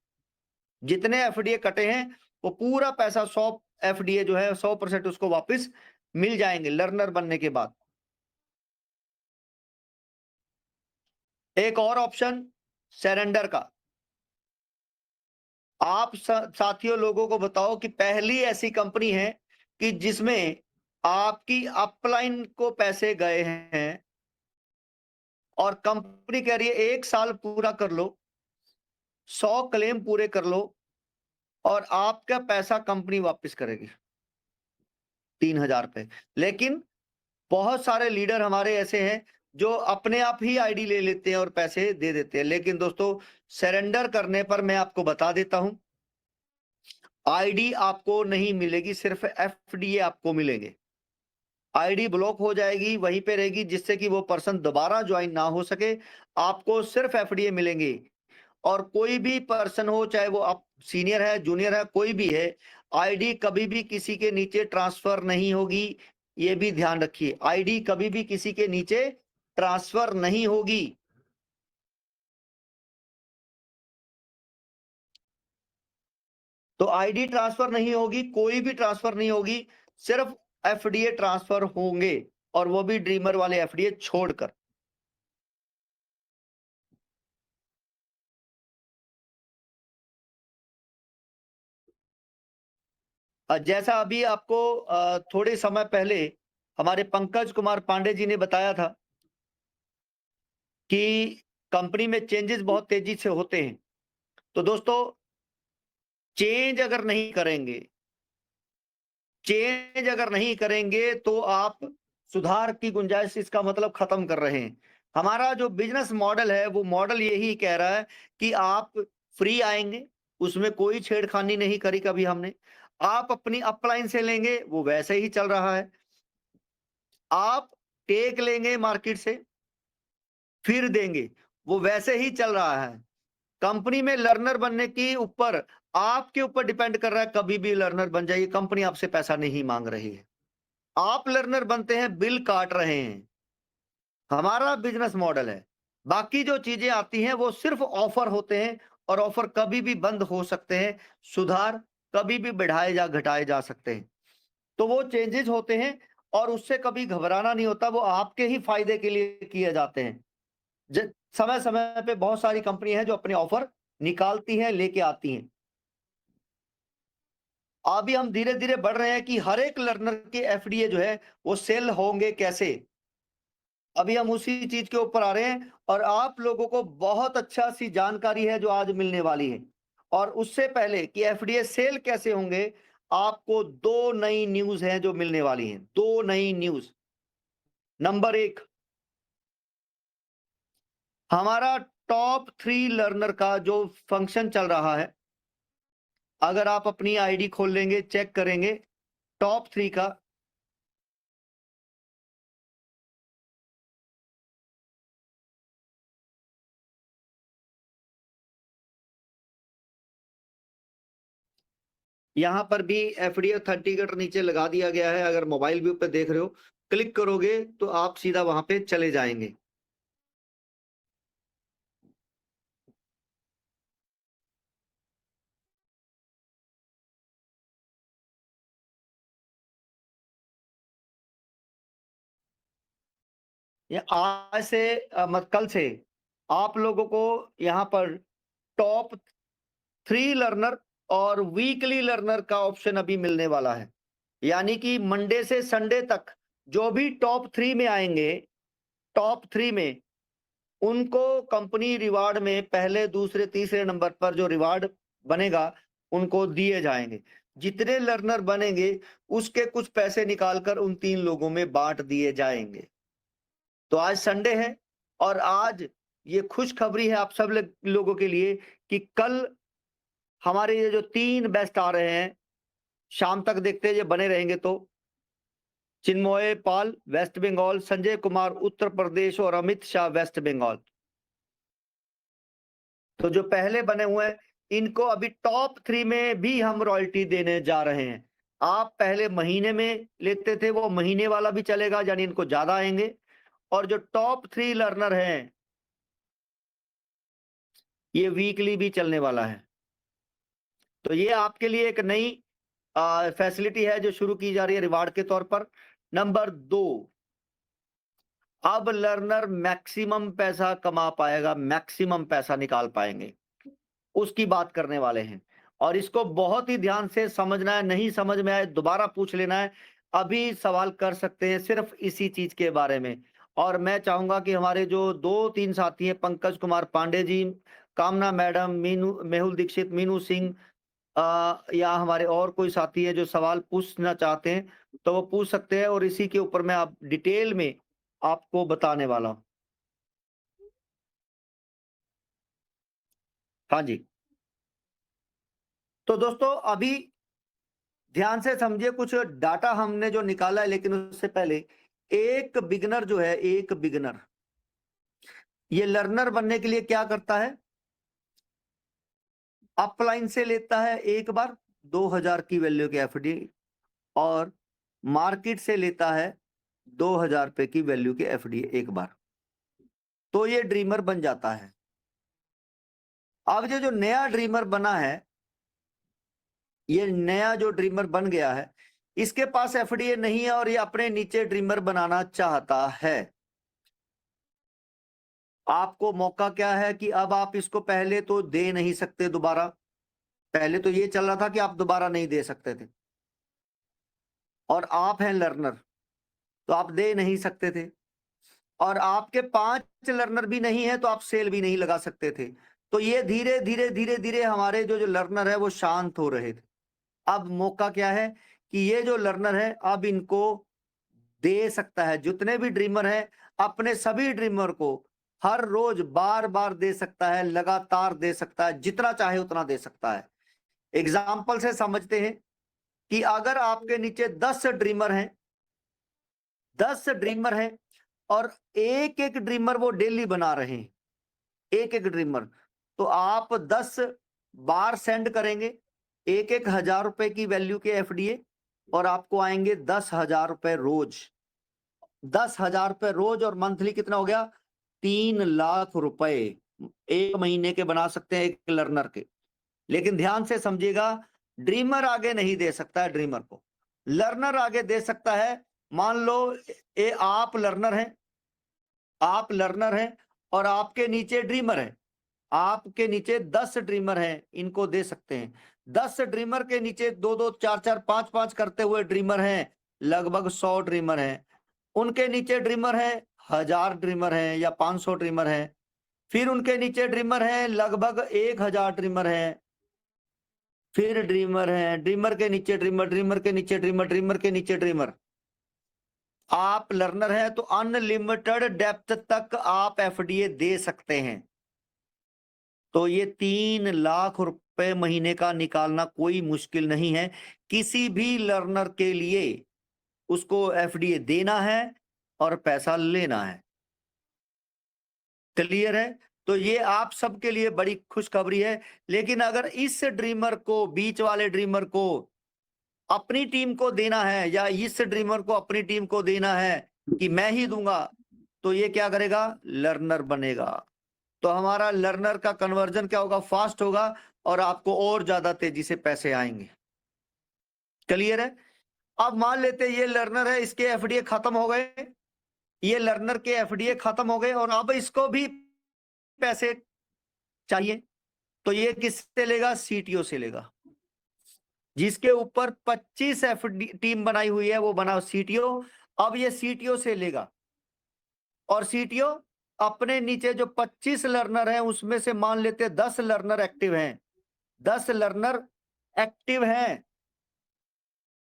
जितने एफडीए कटे हैं वो पूरा पैसा 100 एफडीए जो है 100% उसको वापस मिल जाएंगे लर्नर बनने के बाद। एक और ऑप्शन सरेंडर का। आप साथियों लोगों को बताओ कि पहली ऐसी कंपनी है कि जिसमें आपकी अपलाइन को पैसे गए हैं और कंपनी कह रही है 1 साल पूरा कर लो, 100 क्लेम पूरे कर लो और आपका पैसा कंपनी वापस करेगी 3000 रुपए। लेकिन बहुत सारे लीडर हमारे ऐसे हैं जो अपने आप ही आईडी ले लेते हैं और पैसे दे देते हैं। लेकिन दोस्तों सरेंडर करने पर मैं आपको बता देता हूं, आईडी आपको नहीं मिलेगी, सिर्फ एफडीए आपको मिलेंगे। आईडी ब्लॉक हो जाएगी, वहीं पे रहेगी, जिससे कि वो पर्सन दोबारा ज्वाइन ना हो सके। आपको सिर्फ एफडीए मिलेंगे और कोई भी पर्सन हो, चाहे वो आप सीनियर है, जूनियर है, कोई भी है, आईडी कभी भी किसी के नीचे ट्रांसफर नहीं होगी। ये भी ध्यान रखिए, आईडी कभी भी किसी के नीचे ट्रांसफर नहीं होगी। तो आईडी ट्रांसफर नहीं होगी, कोई भी ट्रांसफर नहीं होगी, सिर्फ एफडीए ट्रांसफर होंगे और वो भी ड्रीमर वाले एफडीए छोड़कर। जैसा अभी आपको थोड़े समय पहले हमारे पंकज कुमार पांडे जी ने बताया था कि कंपनी में चेंजेस बहुत तेजी से होते हैं। तो दोस्तों, चेंज अगर नहीं करेंगे तो आप सुधार की गुंजाइश, इसका मतलब खत्म कर रहे हैं। हमारा जो बिजनेस मॉडल है वो मॉडल यही कह रहा है कि आप फ्री आएंगे, उसमें कोई छेड़खानी नहीं करी कभी हमने। आप अपनी अपलाइन से लेंगे, वो वैसे ही चल रहा है। आप टेक लेंगे मार्केट से, फिर देंगे, वो वैसे ही चल रहा है। कंपनी में लर्नर बनने की ऊपर आपके ऊपर डिपेंड कर रहा है, कभी भी लर्नर बन जाइए, कंपनी आपसे पैसा नहीं मांग रही है। आप लर्नर बनते हैं, बिल काट रहे हैं। हमारा बिजनेस मॉडल है। बाकी जो चीजें आती हैं वो सिर्फ ऑफर होते हैं, और ऑफर कभी भी बंद हो सकते हैं, सुधार कभी भी बढ़ाए या घटाए जा सकते हैं। तो वो चेंजेस होते हैं और उससे कभी घबराना नहीं होता, वो आपके ही फायदे के लिए किए जाते हैं। समय समय पे बहुत सारी कंपनी है जो अपने ऑफर निकालती है, लेके आती हैं। अभी हम धीरे धीरे बढ़ रहे हैं कि हर एक लर्नर के एफडीए जो है वो सेल होंगे कैसे। अभी हम उसी चीज के ऊपर आ रहे हैं, और आप लोगों को बहुत अच्छा सी जानकारी है जो आज मिलने वाली है। और उससे पहले कि एफडीए सेल कैसे होंगे, आपको दो नई न्यूज हैं जो मिलने वाली हैं। दो नई न्यूज। नंबर एक, हमारा टॉप 3 लर्नर का जो फंक्शन चल रहा है, अगर आप अपनी आईडी खोल लेंगे, चेक करेंगे टॉप 3 का, यहां पर भी एफडी ऑथेंटिकेटर नीचे लगा दिया गया है। अगर मोबाइल व्यू पे देख रहे हो, क्लिक करोगे तो आप सीधा वहां पे चले जाएंगे। ये आज से कल से आप लोगों को यहाँ पर टॉप 3 लर्नर और वीकली लर्नर का ऑप्शन अभी मिलने वाला है। यानी कि मंडे से संडे तक जो भी टॉप 3 में आएंगे, टॉप 3 में उनको कंपनी रिवार्ड में पहले, दूसरे, तीसरे नंबर पर जो रिवार्ड बनेगा उनको दिए जाएंगे। जितने लर्नर बनेंगे उसके कुछ पैसे निकालकर उन 3 लोगों में बांट दिए जाएंगे। तो आज संडे है, और आज ये खुशखबरी है आप सब लोगों के लिए कि कल हमारे ये जो 3 बेस्ट आ रहे हैं, शाम तक देखते हैं ये बने रहेंगे तो चिन्मय पाल वेस्ट बंगाल, संजय कुमार उत्तर प्रदेश और अमित शाह वेस्ट बंगाल। तो जो पहले बने हुए हैं इनको अभी टॉप 3 में भी हम रॉयल्टी देने जा रहे हैं। आप पहले महीने में लेते थे, वो महीने वाला भी चलेगा, यानी इनको ज्यादा आएंगे। और जो टॉप 3 लर्नर हैं, ये वीकली भी चलने वाला है। तो ये आपके लिए एक नई फैसिलिटी है जो शुरू की जा रही है रिवार्ड के तौर पर। नंबर 2, अब लर्नर मैक्सिमम पैसा कमा पाएगा, मैक्सिमम पैसा निकाल पाएंगे, उसकी बात करने वाले हैं। और इसको बहुत ही ध्यान से समझना है, नहीं समझ में आए दोबारा पूछ लेना है, अभी सवाल कर सकते हैं सिर्फ इसी चीज के बारे में। और मैं चाहूंगा कि हमारे जो 2-3 साथी हैं, पंकज कुमार पांडे जी, कामना मैडम, मीनू, मेहुल दीक्षित, मीनू सिंह, या हमारे और कोई साथी है जो सवाल पूछना चाहते हैं तो वो पूछ सकते हैं, और इसी के ऊपर मैं आप डिटेल में आपको बताने वाला हूं। हाँ जी। तो दोस्तों, अभी ध्यान से समझिए, कुछ डाटा हमने जो निकाला है, लेकिन उससे पहले एक बिगनर जो है, एक बिगनर ये लर्नर बनने के लिए क्या करता है, अपलाइन से लेता है एक बार 2000 की वैल्यू के एफडी, और मार्केट से लेता है 2000 रुपए की वैल्यू के एफडी एक बार, तो ये ड्रीमर बन जाता है। अब ये जो नया ड्रीमर बना है, ये नया जो ड्रीमर बन गया है, इसके पास एफडीए नहीं है और ये अपने नीचे ड्रीमर बनाना चाहता है। आपको मौका क्या है कि अब आप इसको पहले तो दे नहीं सकते दोबारा। पहले तो ये चल रहा था कि आप दोबारा नहीं दे सकते थे, और आप हैं लर्नर तो आप दे नहीं सकते थे। और आपके 5 लर्नर भी नहीं है तो आप सेल भी नहीं लगा सकते थे। तो ये धीरे धीरे धीरे धीरे हमारे जो लर्नर है वो शांत हो रहे थे। अब मौका क्या है कि ये जो लर्नर है अब इनको दे सकता है, जितने भी ड्रीमर हैं अपने सभी ड्रीमर को हर रोज बार बार दे सकता है, लगातार दे सकता है, जितना चाहे उतना दे सकता है। एग्जाम्पल से समझते हैं कि अगर आपके नीचे 10 ड्रीमर हैं, 10 ड्रीमर हैं और एक एक ड्रीमर वो डेली बना रहे हैं, एक एक ड्रीमर, तो आप 10 बार सेंड करेंगे 1,000 रुपए की वैल्यू के एफडीए और आपको आएंगे 10,000 रुपए रोज। 10,000 रुपए रोज और मंथली कितना हो गया? 3 लाख रुपए एक महीने के बना सकते हैं एक लर्नर के। लेकिन ध्यान से समझिएगा, ड्रीमर आगे नहीं दे सकता है ड्रीमर को, लर्नर आगे दे सकता है। मान लो आप लर्नर हैं, आप लर्नर हैं और आपके नीचे ड्रीमर है, आपके नीचे 10 ड्रीमर हैं, इनको दे सकते हैं। 10 ड्रीमर के नीचे 2-2 4-4 5-5 करते हुए ड्रीमर हैं, लगभग 100 ड्रीमर हैं। उनके नीचे ड्रीमर है 1000 ड्रीमर हैं या 500 ड्रीमर हैं। फिर उनके नीचे ड्रीमर हैं लगभग 1000 ड्रीमर हैं। फिर ड्रीमर हैं, ड्रीमर के नीचे ड्रीमर, ड्रीमर के नीचे ड्रीमर, ड्रीमर के नीचे ड्रीमर। आप लर्नर हैं तो अनलिमिटेड डेप्थ तक आप एफडीए दे सकते हैं। तो ये 3 लाख रुपए महीने का निकालना कोई मुश्किल नहीं है किसी भी लर्नर के लिए। उसको एफडीए देना है और पैसा लेना है। क्लियर है? तो ये आप सबके लिए बड़ी खुशखबरी है। लेकिन अगर इस ड्रीमर को, बीच वाले ड्रीमर को अपनी टीम को देना है या इस ड्रीमर को अपनी टीम को देना है कि मैं ही दूंगा, तो ये क्या करेगा? लर्नर बनेगा। तो हमारा लर्नर का कन्वर्जन क्या होगा? फास्ट होगा और आपको और ज्यादा तेजी से पैसे आएंगे। क्लियर है? अब मान लेते ये लर्नर है, इसके एफडीए खत्म हो गए, ये लर्नर के एफडीए खत्म हो गए और अब इसको भी पैसे चाहिए, तो ये किससे लेगा? सीटीओ से लेगा। जिसके ऊपर 25 एफडी टीम बनाई हुई है वो बना सीटीओ। अब ये सीटीओ से लेगा और सीटीओ अपने नीचे जो 25 लर्नर हैं उसमें से मान लेते 10 लर्नर एक्टिव हैं, 10 लर्नर एक्टिव हैं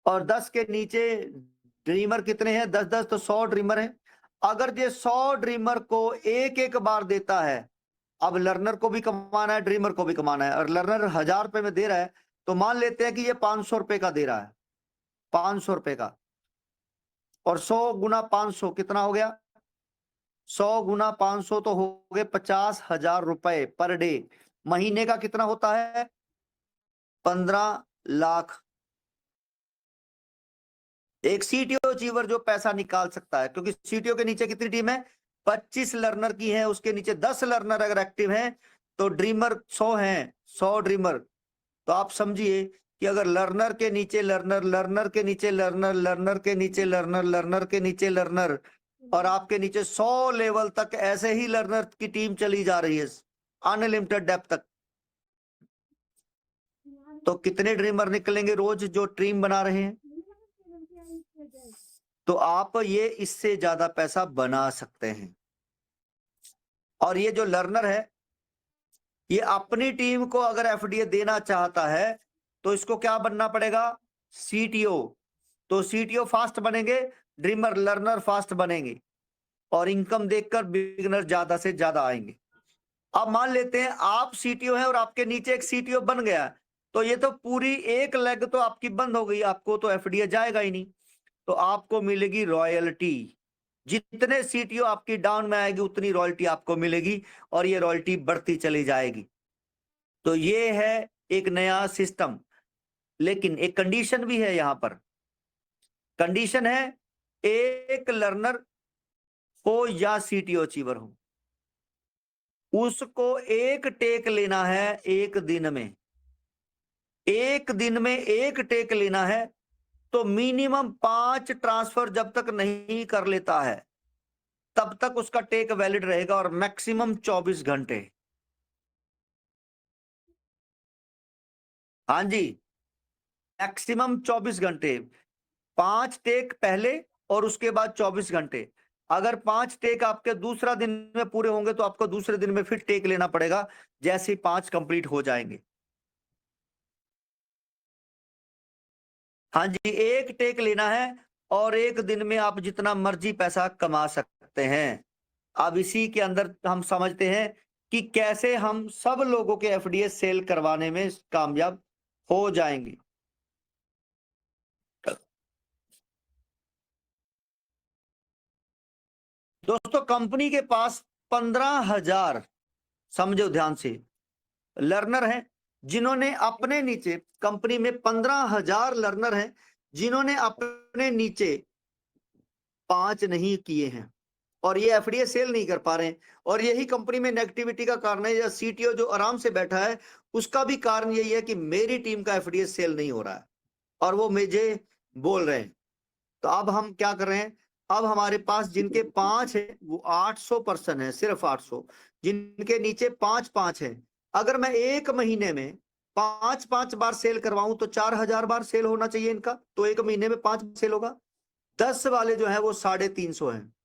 और 10 के नीचे ड्रीमर कितने हैं? 10-10 तो 100 ड्रीमर हैं। अगर ये 100 ड्रीमर को एक एक बार देता है, अब लर्नर को भी कमाना है, ड्रीमर को भी कमाना है, और लर्नर 1000 रुपए में दे रहा है, तो मान लेते हैं कि ये 500 रुपए का दे रहा है, 500 रुपए का, और 100 गुना 500 कितना हो गया? 100 गुना 500 तो हो गए 50,000 रुपए पर डे। महीने का कितना होता है? 15 लाख। एक सीटीओ अचीवर जो पैसा निकाल सकता है, क्योंकि सीटीओ के नीचे कितनी टीम है? 25 लर्नर की है, उसके नीचे 10 लर्नर अगर एक्टिव हैं तो ड्रीमर 100 हैं, 100 ड्रीमर। तो आप समझिए कि अगर लर्नर के नीचे लर्नर, लर्नर के नीचे लर्नर, लर्नर के नीचे लर्नर, लर्नर के नीचे लर्नर, और आपके नीचे 100 लेवल तक ऐसे ही लर्नर की टीम चली जा रही है अनलिमिटेड डेप्थ तक, तो कितने ड्रीमर निकलेंगे रोज जो टीम बना रहे हैं? तो आप ये इससे ज्यादा पैसा बना सकते हैं। और ये जो लर्नर है ये अपनी टीम को अगर एफडीए देना चाहता है तो इसको क्या बनना पड़ेगा? सीटीओ। तो सीटीओ फास्ट बनेंगे, ड्रीमर लर्नर फास्ट बनेंगे और इनकम देखकर बिगिनर ज्यादा से ज्यादा आएंगे। अब मान लेते हैं आप सीटीओ हैं और आपके नीचे एक सीटीओ बन गया, तो ये तो पूरी एक लेग तो आपकी बंद हो गई, आपको तो एफडीए जाएगा ही नहीं। तो आपको मिलेगी रॉयल्टी, जितने सीटीओ आपकी डाउन में आएगी उतनी रॉयल्टी आपको मिलेगी और ये रॉयल्टी बढ़ती चली जाएगी। तो ये है एक नया सिस्टम। लेकिन एक कंडीशन भी है, यहां पर कंडीशन है, एक लर्नर हो या सीटीओ अचीवर हो, उसको एक टेक लेना है एक दिन में, एक दिन में एक टेक लेना है। तो मिनिमम 5 ट्रांसफर जब तक नहीं कर लेता है तब तक उसका टेक वैलिड रहेगा और मैक्सिमम 24 घंटे। हाँ जी, मैक्सिमम 24 घंटे, 5 टेक पहले और उसके बाद 24 घंटे। अगर 5 टेक आपके दूसरा दिन में पूरे होंगे तो आपको दूसरे दिन में फिर टेक लेना पड़ेगा, जैसे ही 5 कंप्लीट हो जाएंगे। हाँ जी, एक टेक लेना है और एक दिन में आप जितना मर्जी पैसा कमा सकते हैं। अब इसी के अंदर हम समझते हैं कि कैसे हम सब लोगों के एफडीए सेल करवाने में कामयाब हो जाएंगे। दोस्तों, कंपनी के पास 15,000, समझो ध्यान से, लर्नर हैं जिन्होंने अपने नीचे, कंपनी में 15,000 लर्नर हैं जिन्होंने अपने नीचे 5 नहीं किए हैं और ये एफडीए सेल नहीं कर पा रहे हैं। और यही कंपनी में नेगेटिविटी का कारण है, या सीटीओ जो आराम से बैठा है उसका भी कारण यही है कि मेरी टीम का एफडीए सेल नहीं हो रहा है और वो मुझे बोल रहे हैं। तो अब हम क्या कर रहे हैं, अब हमारे पास जिनके 5 है वो 800 पर्सन है, सिर्फ 800, जिनके नीचे 5 है। अगर मैं एक महीने में 5 बार सेल करवाऊं तो 4,000 बार सेल होना चाहिए इनका, तो एक महीने में 5 सेल होगा। 10 वाले जो है वो 350 है,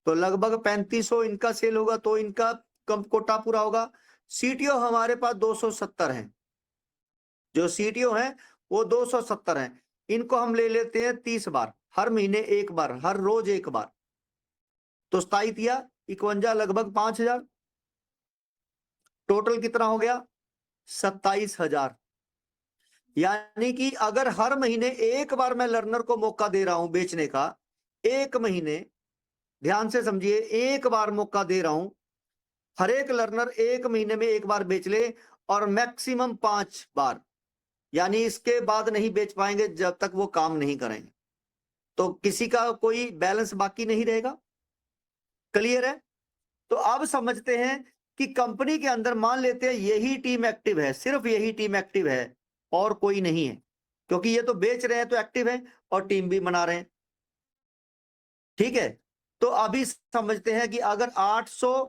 तो लगभग 3500 इनका सेल होगा, तो इनका कम कोटा पूरा होगा। सीटीओ हमारे पास 270 है, जो सीटीओ है वो 270 है, इनको हम ले लेते हैं 30 बार, हर महीने एक बार, हर रोज एक बार, तो 51 लगभग 5,000, टोटल कितना हो गया 27,000। यानी कि अगर हर महीने एक बार मैं लर्नर को मौका दे रहा हूं बेचने का, एक महीने, ध्यान से समझिए, एक बार मौका दे रहा हूं, हर एक लर्नर एक महीने में एक बार बेच ले और मैक्सिमम 5 बार, यानी इसके बाद नहीं बेच पाएंगे जब तक वो काम नहीं करेंगे, तो किसी का कोई बैलेंस बाकी नहीं रहेगा। क्लियर है? तो अब समझते हैं कि कंपनी के अंदर मान लेते हैं यही टीम एक्टिव है, सिर्फ यही टीम एक्टिव है और कोई नहीं है, क्योंकि ये तो बेच रहे हैं तो एक्टिव है और टीम भी बना रहे हैं। ठीक है, तो अभी समझते हैं कि अगर 800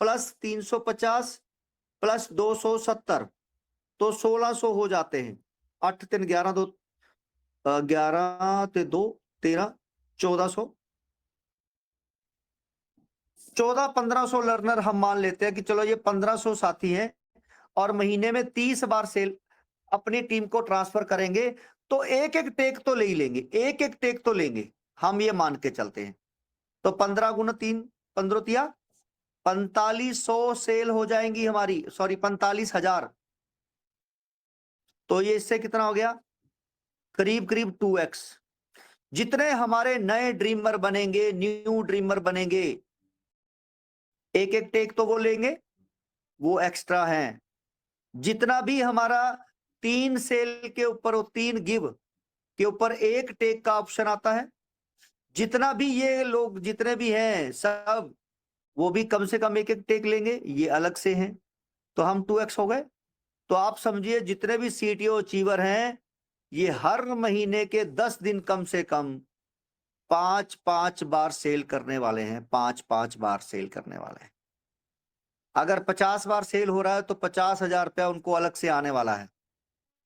प्लस 350 प्लस 270 तो 1600 हो जाते हैं। 8 3 11 2 11 ते 2 13 1400, 1400-1500 लर्नर हम मान लेते हैं कि चलो ये 1500 साथी हैं और महीने में 30 बार सेल अपनी टीम को ट्रांसफर करेंगे, तो एक एक टेक तो ले ही लेंगे, एक एक टेक तो लेंगे, हम ये मान के चलते हैं। तो 15 गुना 3 15 तिया 4500 सेल हो जाएंगी हमारी, सॉरी 45,000। तो ये इससे कितना हो गया, करीब करीब 2x। जितने हमारे नए ड्रीमर बनेंगे, न्यू ड्रीमर बनेंगे, एक एक टेक तो वो लेंगे, वो एक्स्ट्रा है। जितना भी हमारा 3 सेल के ऊपर और 3 गिव के ऊपर एक टेक का ऑप्शन आता है, जितना भी ये लोग जितने भी हैं सब, वो भी कम से कम एक एक टेक लेंगे, ये अलग से हैं, तो हम 2x हो गए। तो आप समझिए जितने भी सीटीओ अचीवर हैं ये हर महीने के 10 दिन कम से कम 5 बार सेल करने वाले हैं, 5 बार सेल करने वाले हैं। अगर 50 बार सेल हो रहा है तो 50,000 रुपया उनको अलग से आने वाला है,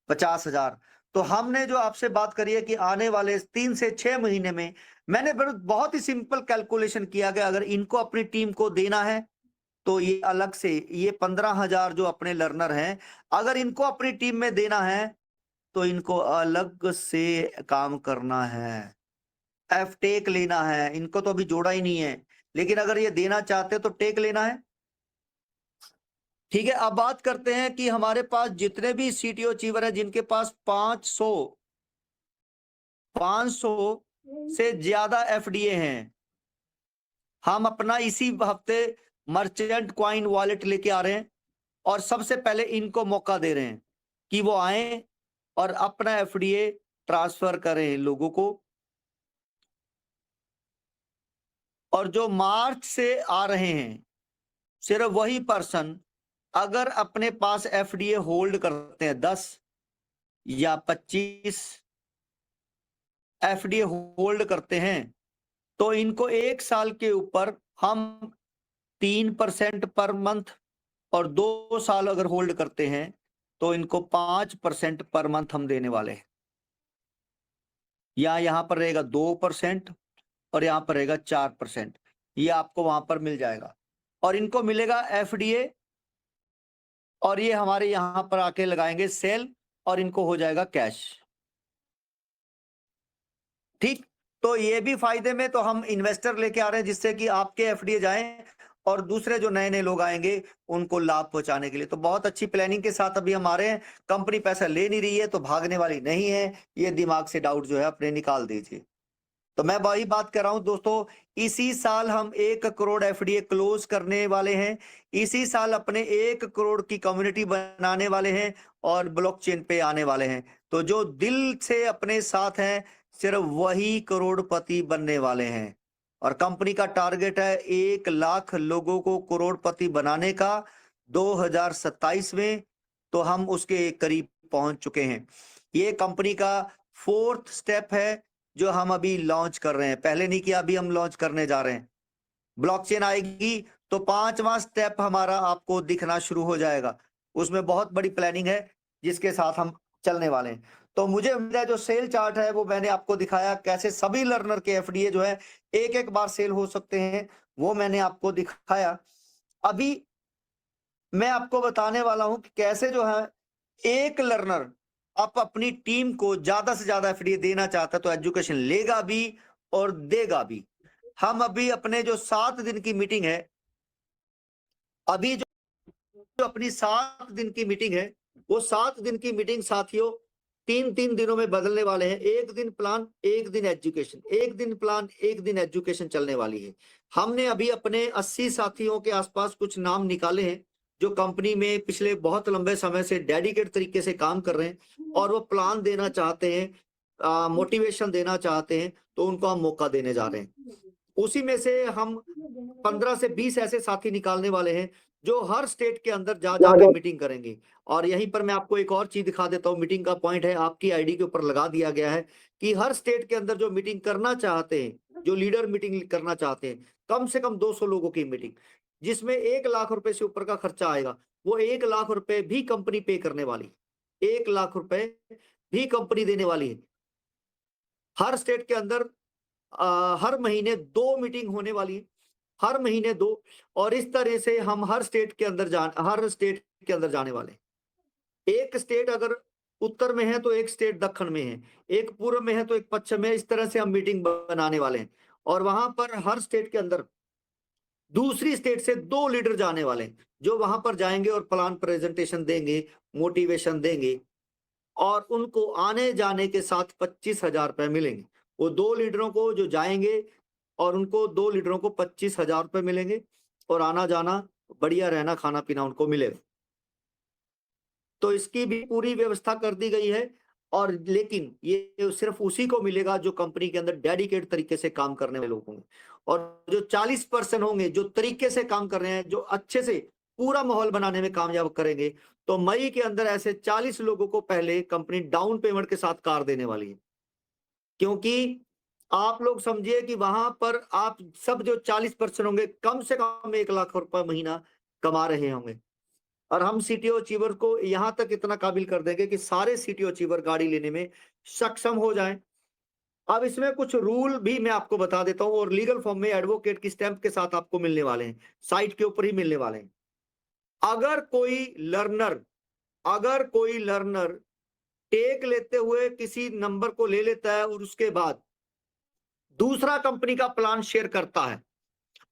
50,000। तो हमने जो आपसे बात करी है कि आने वाले 3 से 6 महीने में, मैंने बहुत ही सिंपल कैलकुलेशन किया कि अगर इनको अपनी टीम को देना है तो ये अलग से, ये 15,000 जो अपने लर्नर हैं, अगर इनको अपनी टीम में देना है तो इनको अलग से काम करना है, एफ टेक लेना है। इनको तो अभी जोड़ा ही नहीं है, लेकिन अगर ये देना चाहते तो टेक लेना है। ठीक है, अब बात करते हैं कि हमारे पास जितने भी सीटीओ अचीवर है जिनके पास 500 से ज्यादा एफडीए हैं, हम अपना इसी हफ्ते मर्चेंट क्वाइन वॉलेट लेके आ रहे हैं और सबसे पहले इनको मौका दे रहे हैं कि वो आए और अपना एफडीए ट्रांसफर करें लोगों को। और जो मार्च से आ रहे हैं सिर्फ वही पर्सन अगर अपने पास एफडीए होल्ड करते हैं, 10 या 25 एफडीए होल्ड करते हैं, तो इनको 1 साल के ऊपर हम 3% पर मंथ, और 2 साल अगर होल्ड करते हैं तो इनको 5% पर मंथ हम देने वाले हैं। या यहां पर रहेगा 2%, और यहाँ पर रहेगा 4%। ये आपको वहां पर मिल जाएगा और इनको मिलेगा एफडीए और ये हमारे यहां पर आके लगाएंगे सेल और इनको हो जाएगा कैश। ठीक, तो ये भी फायदे में तो हम इन्वेस्टर लेके आ रहे हैं जिससे कि आपके एफडीए जाएं और दूसरे जो नए नए लोग आएंगे उनको लाभ पहुंचाने के लिए। तो बहुत अच्छी प्लानिंग के साथ अभी हम आ रहे हैं। कंपनी पैसा ले नहीं रही है तो भागने वाली नहीं है, ये दिमाग से डाउट जो है अपने निकाल दीजिए। तो मैं वही बात कर रहा हूं दोस्तों, इसी साल हम 1 करोड़ एफडीए क्लोज करने वाले हैं, इसी साल अपने 1 करोड़ की कम्युनिटी बनाने वाले हैं और ब्लॉकचेन पे आने वाले हैं। तो जो दिल से अपने साथ हैं सिर्फ वही करोड़पति बनने वाले हैं। और कंपनी का टारगेट है 1 लाख लोगों को करोड़पति बनाने का 2027 में, तो हम उसके करीब पहुंच चुके हैं। ये कंपनी का 4th स्टेप है जो हम अभी लॉन्च कर रहे हैं, पहले नहीं किया, अभी हम लॉन्च करने जा रहे हैं। ब्लॉकचेन आएगी तो 5वां स्टेप हमारा आपको दिखना शुरू हो जाएगा। उसमें बहुत बड़ी प्लानिंग है जिसके साथ हम चलने वाले हैं। तो मुझे उम्मीद है जो सेल चार्ट है वो मैंने आपको दिखाया, कैसे सभी लर्नर के एफडीए जो है एक एक बार सेल हो सकते हैं, वो मैंने आपको दिखाया। अभी मैं आपको बताने वाला हूं कि कैसे जो है एक लर्नर आप अपनी टीम को ज्यादा से ज्यादा एफडीए देना चाहता है तो एजुकेशन लेगा भी और देगा भी। हम अभी अपने जो 7 दिन की मीटिंग है, अभी जो अपनी 7 दिन की मीटिंग है वो 7 दिन की मीटिंग साथियों 3-3 दिनों में बदलने वाले हैं। 1 दिन प्लान, 1 दिन एजुकेशन, 1 दिन प्लान, 1 दिन एजुकेशन चलने वाली है। हमने अभी अपने 80 साथियों के आसपास कुछ नाम निकाले हैं जो कंपनी में पिछले बहुत लंबे समय से डेडिकेट तरीके से काम कर रहे हैं और वो प्लान देना चाहते हैं, मोटिवेशन देना चाहते हैं, तो उनको हम मौका देने जा रहे हैं। उसी में से हम 15 से 20 ऐसे साथी निकालने वाले हैं जो हर स्टेट के अंदर जा जाकर मीटिंग करेंगे। और यहीं पर मैं आपको एक और चीज दिखा देता हूँ, मीटिंग का पॉइंट है आपकी आईडी के ऊपर लगा दिया गया है कि हर स्टेट के अंदर जो मीटिंग करना चाहते हैं, जो लीडर मीटिंग करना चाहते हैं, कम से कम 200 लोगों की मीटिंग जिसमें 1 लाख रुपए से ऊपर का खर्चा आएगा, वो 1 लाख रुपए भी कंपनी पे करने वाली, 1 लाख रुपए भी कंपनी देने वाली है। हर स्टेट के अंदर हर महीने 2 मीटिंग होने वाली है, हर महीने 2। और इस तरह से हम हर स्टेट के अंदर जाने वाले हैं। एक स्टेट अगर उत्तर में है तो एक स्टेट दक्षिण में है, एक पूर्व में है तो एक पश्चिम में, इस तरह से हम मीटिंग बनाने वाले हैं। और वहां पर हर स्टेट के अंदर दूसरी स्टेट से 2 लीडर जाने वाले हैं जो वहां पर जाएंगे और प्लान प्रेजेंटेशन देंगे, मोटिवेशन देंगे और उनको आने जाने के साथ 25,000 रुपए मिलेंगे। वो 2 लीडरों को जो जाएंगे और उनको 2 लीडरों को 25,000 रुपए मिलेंगे और आना जाना, बढ़िया रहना, खाना पीना उनको मिलेगा। तो इसकी भी पूरी व्यवस्था कर दी गई है। और लेकिन ये सिर्फ उसी को मिलेगा जो कंपनी के अंदर डेडिकेट तरीके से काम करने वाले लोग होंगे। और जो 40% होंगे जो तरीके से काम कर रहे हैं, जो अच्छे से पूरा माहौल बनाने में कामयाब करेंगे, तो मई के अंदर ऐसे 40 लोगों को पहले कंपनी डाउन पेमेंट के साथ कार देने वाली है। क्योंकि आप लोग समझिए कि वहां पर आप सब जो 40% होंगे कम से कम 1 लाख रुपए महीना कमा रहे होंगे। और हम सीटीओ अचीवर को यहां तक इतना काबिल कर देंगे कि सारे सीटीओ अचीवर गाड़ी लेने में सक्षम हो जाएं। अब इसमें कुछ रूल भी मैं आपको बता देता हूं और लीगल फॉर्म में एडवोकेट की स्टैंप के साथ आपको मिलने वाले हैं, साइट के ऊपर ही मिलने वाले हैं। अगर कोई लर्नर टेक लेते हुए किसी नंबर को ले लेता है और उसके बाद दूसरा कंपनी का प्लान शेयर करता है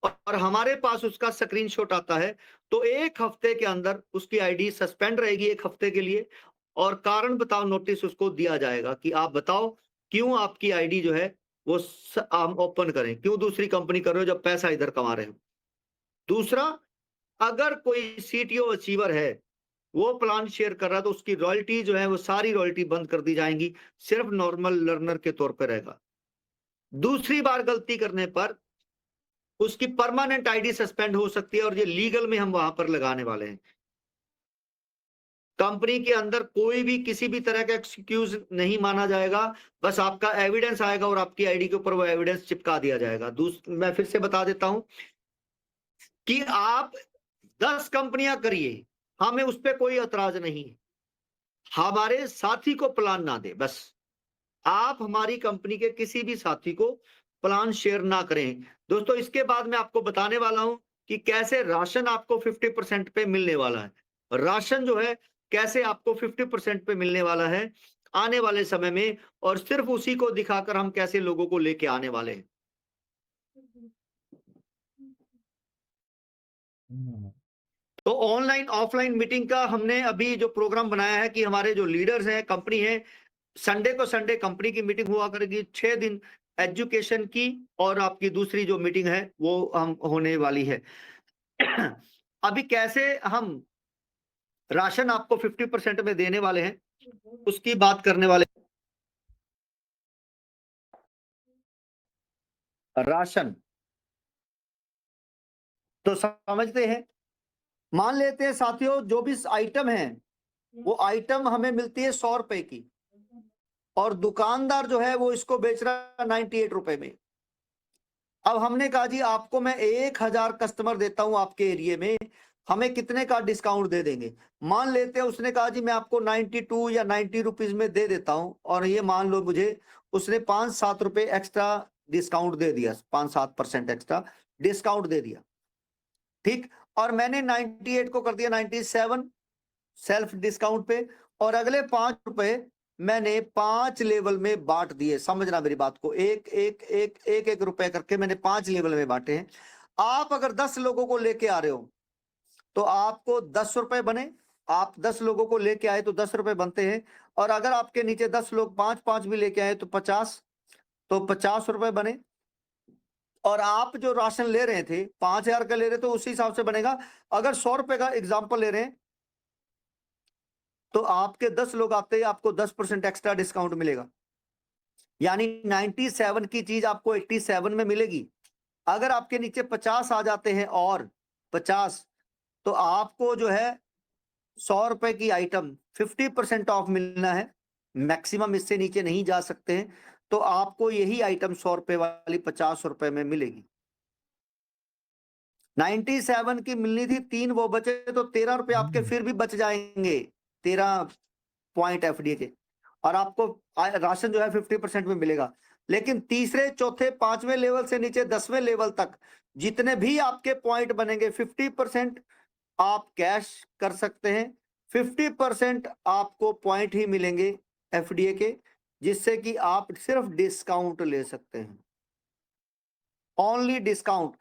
और हमारे पास उसका स्क्रीनशॉट आता है, तो 1 हफ्ते के अंदर उसकी आईडी सस्पेंड रहेगी 1 हफ्ते के लिए और कारण बताओ नोटिस उसको दिया जाएगा कि आप बताओ क्यों आपकी आईडी जो है वो हम ओपन करें, क्यों दूसरी कंपनी कर रहे हो जब पैसा इधर कमा रहे हो। दूसरा, अगर कोई सीटीओ अचीवर है वो प्लान शेयर कर रहा है तो उसकी रॉयल्टी जो है वो सारी रॉयल्टी बंद कर दी जाएंगी, सिर्फ नॉर्मल लर्नर के तौर पर रहेगा। दूसरी बार गलती करने पर उसकी परमानेंट आईडी सस्पेंड हो सकती है और ये लीगल में हम वहां पर लगाने वाले हैं। कंपनी के अंदर कोई भी किसी भी तरह का एक्सक्यूज नहीं माना जाएगा, बस आपका एविडेंस आएगा और आपकी आईडी के ऊपर वो एविडेंस चिपका दिया जाएगा। मैं फिर से बता देता हूं कि आप 10 कंपनियां करिए, हमें उस पर कोई एतराज नहीं है, हमारे साथी को प्लान ना दे। बस आप हमारी कंपनी के किसी भी साथी को प्लान शेयर ना करें। दोस्तों इसके बाद मैं आपको बताने वाला हूं कि कैसे राशन आपको 50% पे मिलने वाला है। राशन जो है कैसे आपको 50% पे मिलने वाला है आने वाले समय में, और सिर्फ उसी को दिखाकर हम कैसे लोगों को लेके आने वाले हैं। तो ऑनलाइन ऑफलाइन मीटिंग का हमने अभी जो प्रोग्राम बनाया है कि हमारे जो लीडर्स हैं, कंपनी है, संडे को संडे कंपनी की मीटिंग हुआ करेगी, 6 दिन एजुकेशन की, और आपकी दूसरी जो मीटिंग है वो हम होने वाली है। अभी कैसे हम राशन आपको 50% में देने वाले हैं उसकी बात करने वाले। राशन तो समझते हैं, मान लेते हैं साथियों जो भी आइटम है वो आइटम हमें मिलती है 100 रुपए की, और दुकानदार जो है वो इसको बेच रहा है 98 रुपए में। अब हमने कहा जी आपको मैं 1000 कस्टमर देता हूं आपके एरिया में, हमें कितने का डिस्काउंट दे देंगे। मान लेते हैं उसने कहा जी मैं आपको 92 या 90 रुपीज में दे देता हूं, और ये मान लो मुझे उसने 5-7 रुपए एक्स्ट्रा डिस्काउंट दे दिया, 5-7% एक्स्ट्रा डिस्काउंट दे दिया, ठीक। और मैंने 98 को कर दिया 97 सेल्फ डिस्काउंट पे, और अगले 5 रुपए मैंने 5 लेवल में बांट दिए। समझना मेरी बात को, एक रुपए करके मैंने 5 लेवल में बांटे हैं। आप अगर 10 लोगों को लेके आ रहे हो तो आपको 10 रुपए बने, आप 10 लोगों को लेके आए तो 10 रुपए बनते हैं, और अगर आपके नीचे 10 लोग 5-5 भी लेके आए तो 50, तो 50 रुपए बने। और आप जो राशन ले रहे थे 5,000 का ले रहे, तो उसी हिसाब से बनेगा। अगर 100 रुपए का एग्जाम्पल ले रहे हैं तो आपके 10 लोग आते हैं, आपको 10% एक्स्ट्रा डिस्काउंट मिलेगा, यानी 97 की चीज आपको 87 में मिलेगी। अगर आपके नीचे 50 आ जाते हैं और 50, तो आपको जो है 100 रुपए की आइटम 50% ऑफ मिलना है, मैक्सिमम इससे नीचे नहीं जा सकते हैं। तो आपको यही आइटम 100 रुपए वाली 50 रुपए में मिलेगी। 97 की मिलनी थी, 3 वो बचे, तो 13 रुपए आपके फिर भी बच जाएंगे, 13 पॉइंट एफडी के, और आपको राशन जो है 50% में मिलेगा। लेकिन तीसरे चौथे 5वें लेवल से नीचे 10वें लेवल तक जितने भी आपके पॉइंट बनेंगे 50% आप कैश कर सकते हैं, 50% आपको पॉइंट ही मिलेंगे एफडीए के, जिससे कि आप सिर्फ डिस्काउंट ले सकते हैं, ओनली डिस्काउंट।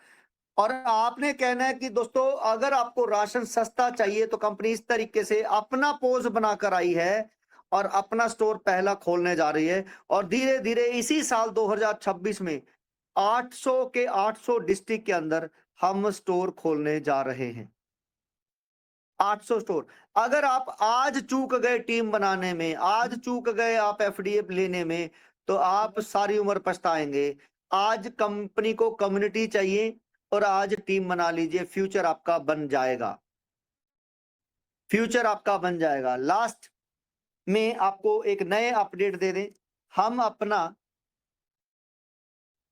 और आपने कहना है कि दोस्तों अगर आपको राशन सस्ता चाहिए तो कंपनी इस तरीके से अपना पोज बनाकर आई है और अपना स्टोर पहला खोलने जा रही है, और धीरे धीरे इसी साल 2026 में 800 के 800 डिस्ट्रिक्ट के अंदर हम स्टोर खोलने जा रहे हैं। 800 स्टोर। अगर आप आज चूक गए टीम बनाने में, आज चूक गए आप एफडीए लेने में, तो आप सारी उम्र पछताएंगे। आज कंपनी को कम्युनिटी चाहिए, और आज टीम बना लीजिए, फ्यूचर आपका बन जाएगा, फ्यूचर आपका बन जाएगा। लास्ट में आपको एक नए अपडेट दे दें, हम अपना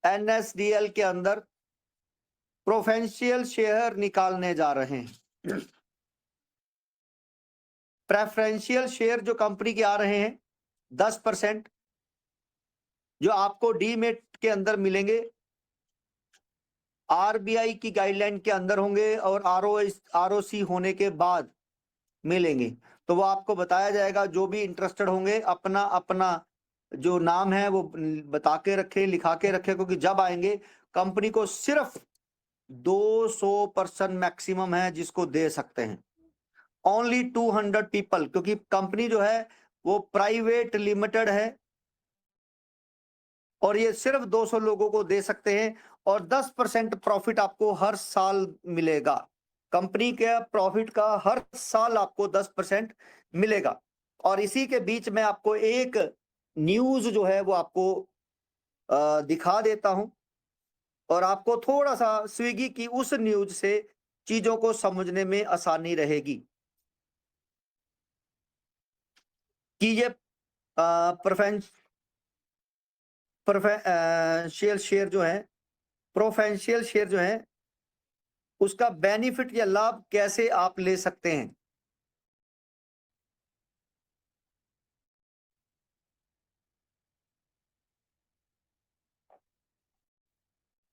एनएसडीएल के अंदर प्रोफेंशियल शेयर निकालने जा रहे हैं। प्रेफरेंशियल शेयर जो कंपनी के आ रहे हैं 10%, जो आपको डीमेट के अंदर मिलेंगे, आरबीआई की गाइडलाइन के अंदर होंगे, और आरओसी होने के बाद मिलेंगे। तो वो आपको बताया जाएगा, जो भी इंटरेस्टेड होंगे अपना अपना जो नाम है वो बता के रखे, लिखा के रखे, क्योंकि जब आएंगे कंपनी को सिर्फ 200% मैक्सिमम है जिसको दे सकते हैं, ओनली 200 पीपल, क्योंकि कंपनी जो है वो प्राइवेट लिमिटेड है, और ये सिर्फ 200 लोगों को दे सकते हैं, और 10% प्रॉफिट आपको हर साल मिलेगा। कंपनी के प्रॉफिट का हर साल आपको 10% मिलेगा। और इसी के बीच में आपको एक न्यूज जो है वो आपको दिखा देता हूं, और आपको थोड़ा सा स्विगी की उस न्यूज से चीजों को समझने में आसानी रहेगी कि ये प्रोफेंशियल शेयर जो है, प्रोफेंशियल शेयर जो है उसका बेनिफिट या लाभ कैसे आप ले सकते हैं।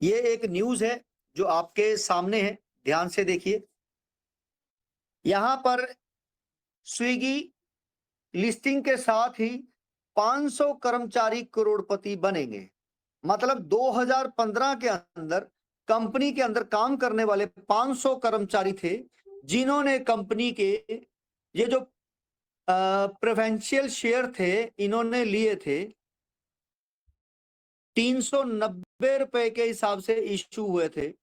ये एक न्यूज है जो आपके सामने है, ध्यान से देखिए। यहां पर स्विगी लिस्टिंग के साथ ही 500 कर्मचारी करोड़पति बनेंगे। मतलब 2015 के अंदर कंपनी के अंदर काम करने वाले 500 कर्मचारी थे, जिन्होंने कंपनी के ये जो प्रेफरेंशियल शेयर थे इन्होंने लिए थे 390 रुपए के हिसाब से इश्यू हुए थे,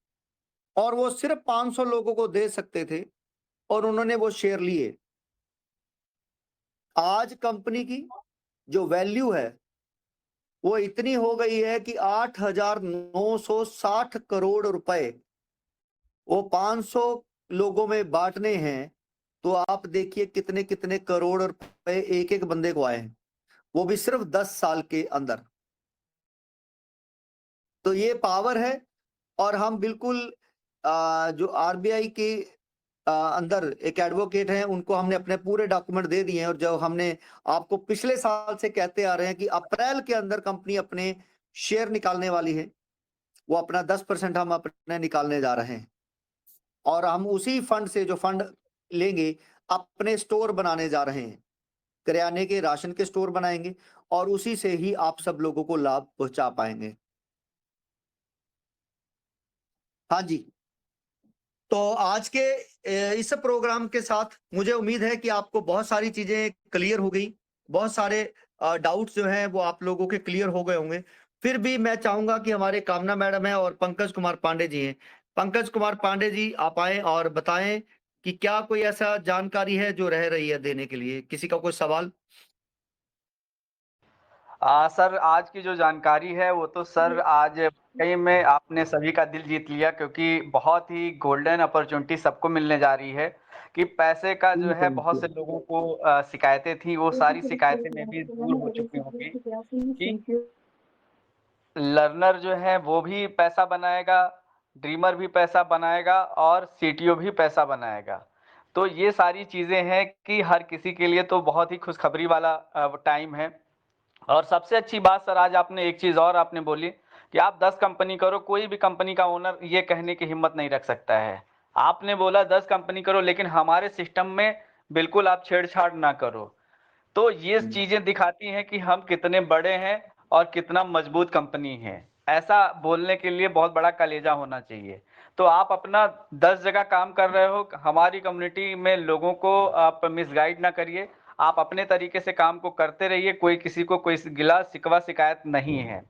और वो सिर्फ 500 लोगों को दे सकते थे, और उन्होंने वो शेयर लिए। आज कंपनी की जो वैल्यू है वो इतनी हो गई है कि 8,960 करोड़ रुपए वो 500 लोगों में बांटने हैं। तो आप देखिए कितने कितने करोड़ रुपए एक एक बंदे को आए हैं, वो भी सिर्फ 10 साल के अंदर। तो ये पावर है। और हम बिल्कुल जो आरबीआई के अंदर एक एडवोकेट हैं, उनको हमने अपने पूरे डॉक्यूमेंट दे दिए हैं, और जो हमने आपको पिछले साल से कहते आ रहे हैं कि अप्रैल के अंदर कंपनी अपने शेयर निकालने वाली है, वो अपना 10% हम अपने निकालने जा रहे हैं, और हम उसी फंड से जो फंड लेंगे अपने स्टोर बनाने जा रहे हैं, किराने के राशन के स्टोर बनाएंगे, और उसी से ही आप सब लोगों को लाभ पहुंचा पाएंगे। हाँ जी। तो आज के इस प्रोग्राम के साथ मुझे उम्मीद है कि आपको बहुत सारी चीजें क्लियर हो गई, बहुत सारे डाउट्स जो हैं वो आप लोगों के क्लियर हो गए होंगे। फिर भी मैं चाहूंगा कि हमारे कामना मैडम है और पंकज कुमार पांडे जी हैं। पंकज कुमार पांडे जी आप आए और बताएं कि क्या कोई ऐसा जानकारी है जो रह रही है देने के लिए, किसी का कोई सवाल? सर आज की जो जानकारी है वो तो सर आज कहीं में आपने सभी का दिल जीत लिया, क्योंकि बहुत ही गोल्डन अपॉर्चुनिटी सबको मिलने जा रही है कि पैसे का जो है बहुत से लोगों को शिकायतें थी, वो सारी शिकायतें में भी दूर हो चुकी होंगी कि लर्नर जो है वो भी पैसा बनाएगा, ड्रीमर भी पैसा बनाएगा और सीटीओ भी पैसा बनाएगा। तो ये सारी चीज़ें हैं कि हर किसी के लिए तो बहुत ही खुशखबरी वाला टाइम है। और सबसे अच्छी बात सर, आज आपने एक चीज़ और आपने बोली कि आप 10 कंपनी करो, कोई भी कंपनी का ओनर ये कहने की हिम्मत नहीं रख सकता है। आपने बोला 10 कंपनी करो, लेकिन हमारे सिस्टम में बिल्कुल आप छेड़छाड़ ना करो। तो ये चीजें दिखाती हैं कि हम कितने बड़े हैं और कितना मजबूत कंपनी है। ऐसा बोलने के लिए बहुत बड़ा कलेजा होना चाहिए। तो आप अपना 10 जगह काम कर रहे हो, हमारी कम्युनिटी में लोगों को आप मिसगाइड ना करिए, आप अपने तरीके से काम को करते रहिए, कोई किसी को कोई गिला शिकवा शिकायत नहीं है।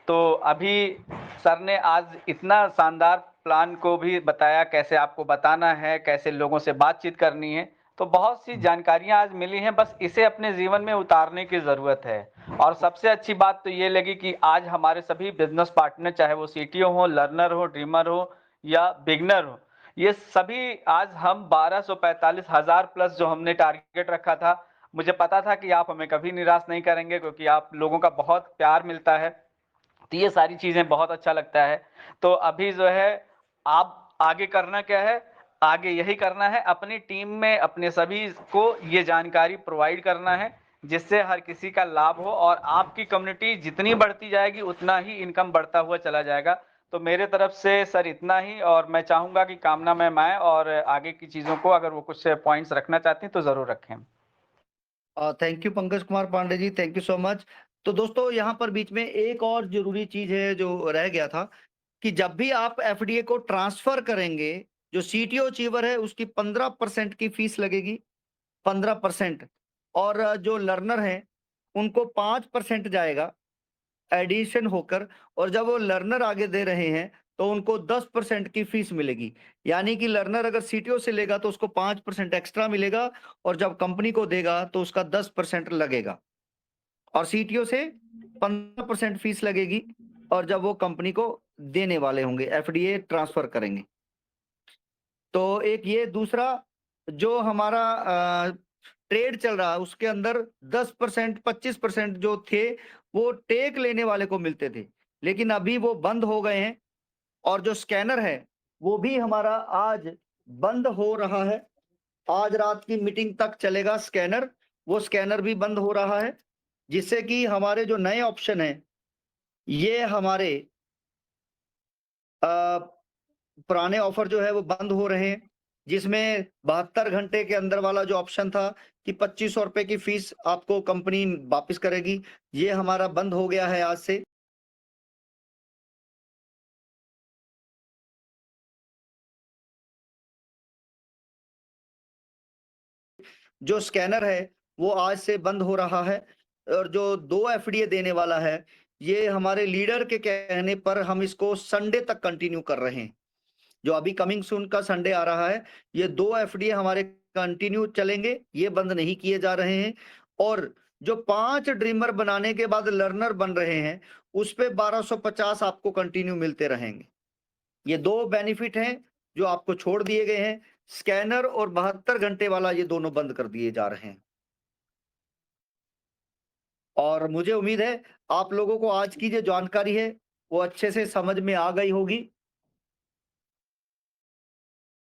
तो अभी सर ने आज इतना शानदार प्लान को भी बताया, कैसे आपको बताना है, कैसे लोगों से बातचीत करनी है। तो बहुत सी जानकारियां आज मिली हैं, बस इसे अपने जीवन में उतारने की ज़रूरत है। और सबसे अच्छी बात तो ये लगी कि आज हमारे सभी बिजनेस पार्टनर, चाहे वो सीटीओ हो, लर्नर हो, ड्रीमर हो या बिगनर हो, ये सभी आज हम 1245,000 प्लस जो हमने टारगेट रखा था, मुझे पता था कि आप हमें कभी निराश नहीं करेंगे, क्योंकि आप लोगों का बहुत प्यार मिलता है। तो ये सारी चीजें बहुत अच्छा लगता है। तो अभी जो है आप आगे करना क्या है, आगे यही करना है, अपनी टीम में अपने सभी को ये जानकारी प्रोवाइड करना है, जिससे हर किसी का लाभ हो, और आपकी कम्युनिटी जितनी बढ़ती जाएगी उतना ही इनकम बढ़ता हुआ चला जाएगा। तो मेरे तरफ से सर इतना ही, और मैं चाहूंगा कि कामना मैम आए और आगे की चीजों को अगर वो कुछ पॉइंट्स रखना चाहती हैं तो जरूर रखें। Thank you Pankaj Kumar Pandey ji, thank you so much. तो दोस्तों यहाँ पर बीच में एक और जरूरी चीज है जो रह गया था, कि जब भी आप एफडीए को ट्रांसफर करेंगे, जो सीटीओ अचीवर है उसकी 15% की फीस लगेगी, 15%। और जो लर्नर हैं उनको 5% जाएगा एडिशन होकर, और जब वो लर्नर आगे दे रहे हैं तो उनको 10% की फीस मिलेगी। यानी कि लर्नर अगर सीटीओ से लेगा तो उसको 5% एक्स्ट्रा मिलेगा, और जब कंपनी को देगा तो उसका 10% लगेगा, और सीटीओ से 15% फीस लगेगी, और जब वो कंपनी को देने वाले होंगे, एफडीए ट्रांसफर करेंगे। तो एक ये दूसरा जो हमारा ट्रेड चल रहा है उसके अंदर 10% 25% जो थे वो टेक लेने वाले को मिलते थे, लेकिन अभी वो बंद हो गए हैं। और जो स्कैनर है वो भी हमारा आज बंद हो रहा है, आज रात की मीटिंग तक चलेगा स्कैनर, वो स्कैनर भी बंद हो रहा है, जिससे कि हमारे जो नए ऑप्शन है ये हमारे पुराने ऑफर जो है वो बंद हो रहे हैं, जिसमें 72 घंटे के अंदर वाला जो ऑप्शन था कि 2500 रुपए की फीस आपको कंपनी वापस करेगी, ये हमारा बंद हो गया है आज से। जो स्कैनर है वो आज से बंद हो रहा है और जो 2 एफडीए देने वाला है, ये हमारे लीडर के कहने पर हम इसको संडे तक कंटिन्यू कर रहे हैं। जो अभी कमिंग सून का संडे आ रहा है, ये 2 एफडीए हमारे कंटिन्यू चलेंगे, ये बंद नहीं किए जा रहे हैं। और जो 5 ड्रीमर बनाने के बाद लर्नर बन रहे हैं, उस पे 1250 आपको कंटिन्यू मिलते रहेंगे। ये 2 बेनिफिट हैं जो आपको छोड़ दिए गए हैं। स्कैनर और 72 घंटे वाला ये दोनों बंद कर दिए जा रहे हैं। और मुझे उम्मीद है आप लोगों को आज की जो जानकारी है, वो अच्छे से समझ में आ गई होगी।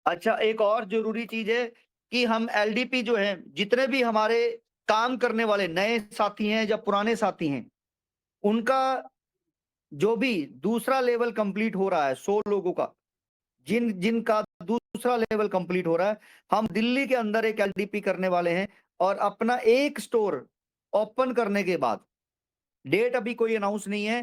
अच्छा, एक और ज़रूरी चीज़ है कि हम एलडीपी जो हैं, जितने भी हमारे काम करने वाले नए साथी हैं या पुराने साथी हैं, उनका जो भी दूसरा लेवल कंप्लीट हो रहा है 100 लोगों का, जिनका दूसरा लेवल कंप्लीट हो रहा है, हम दिल्ली के अंदर एक एलडीपी करने वाले हैं और अपना एक स्टोर ओपन करने के बाद, डेट अभी कोई अनाउंस नहीं है,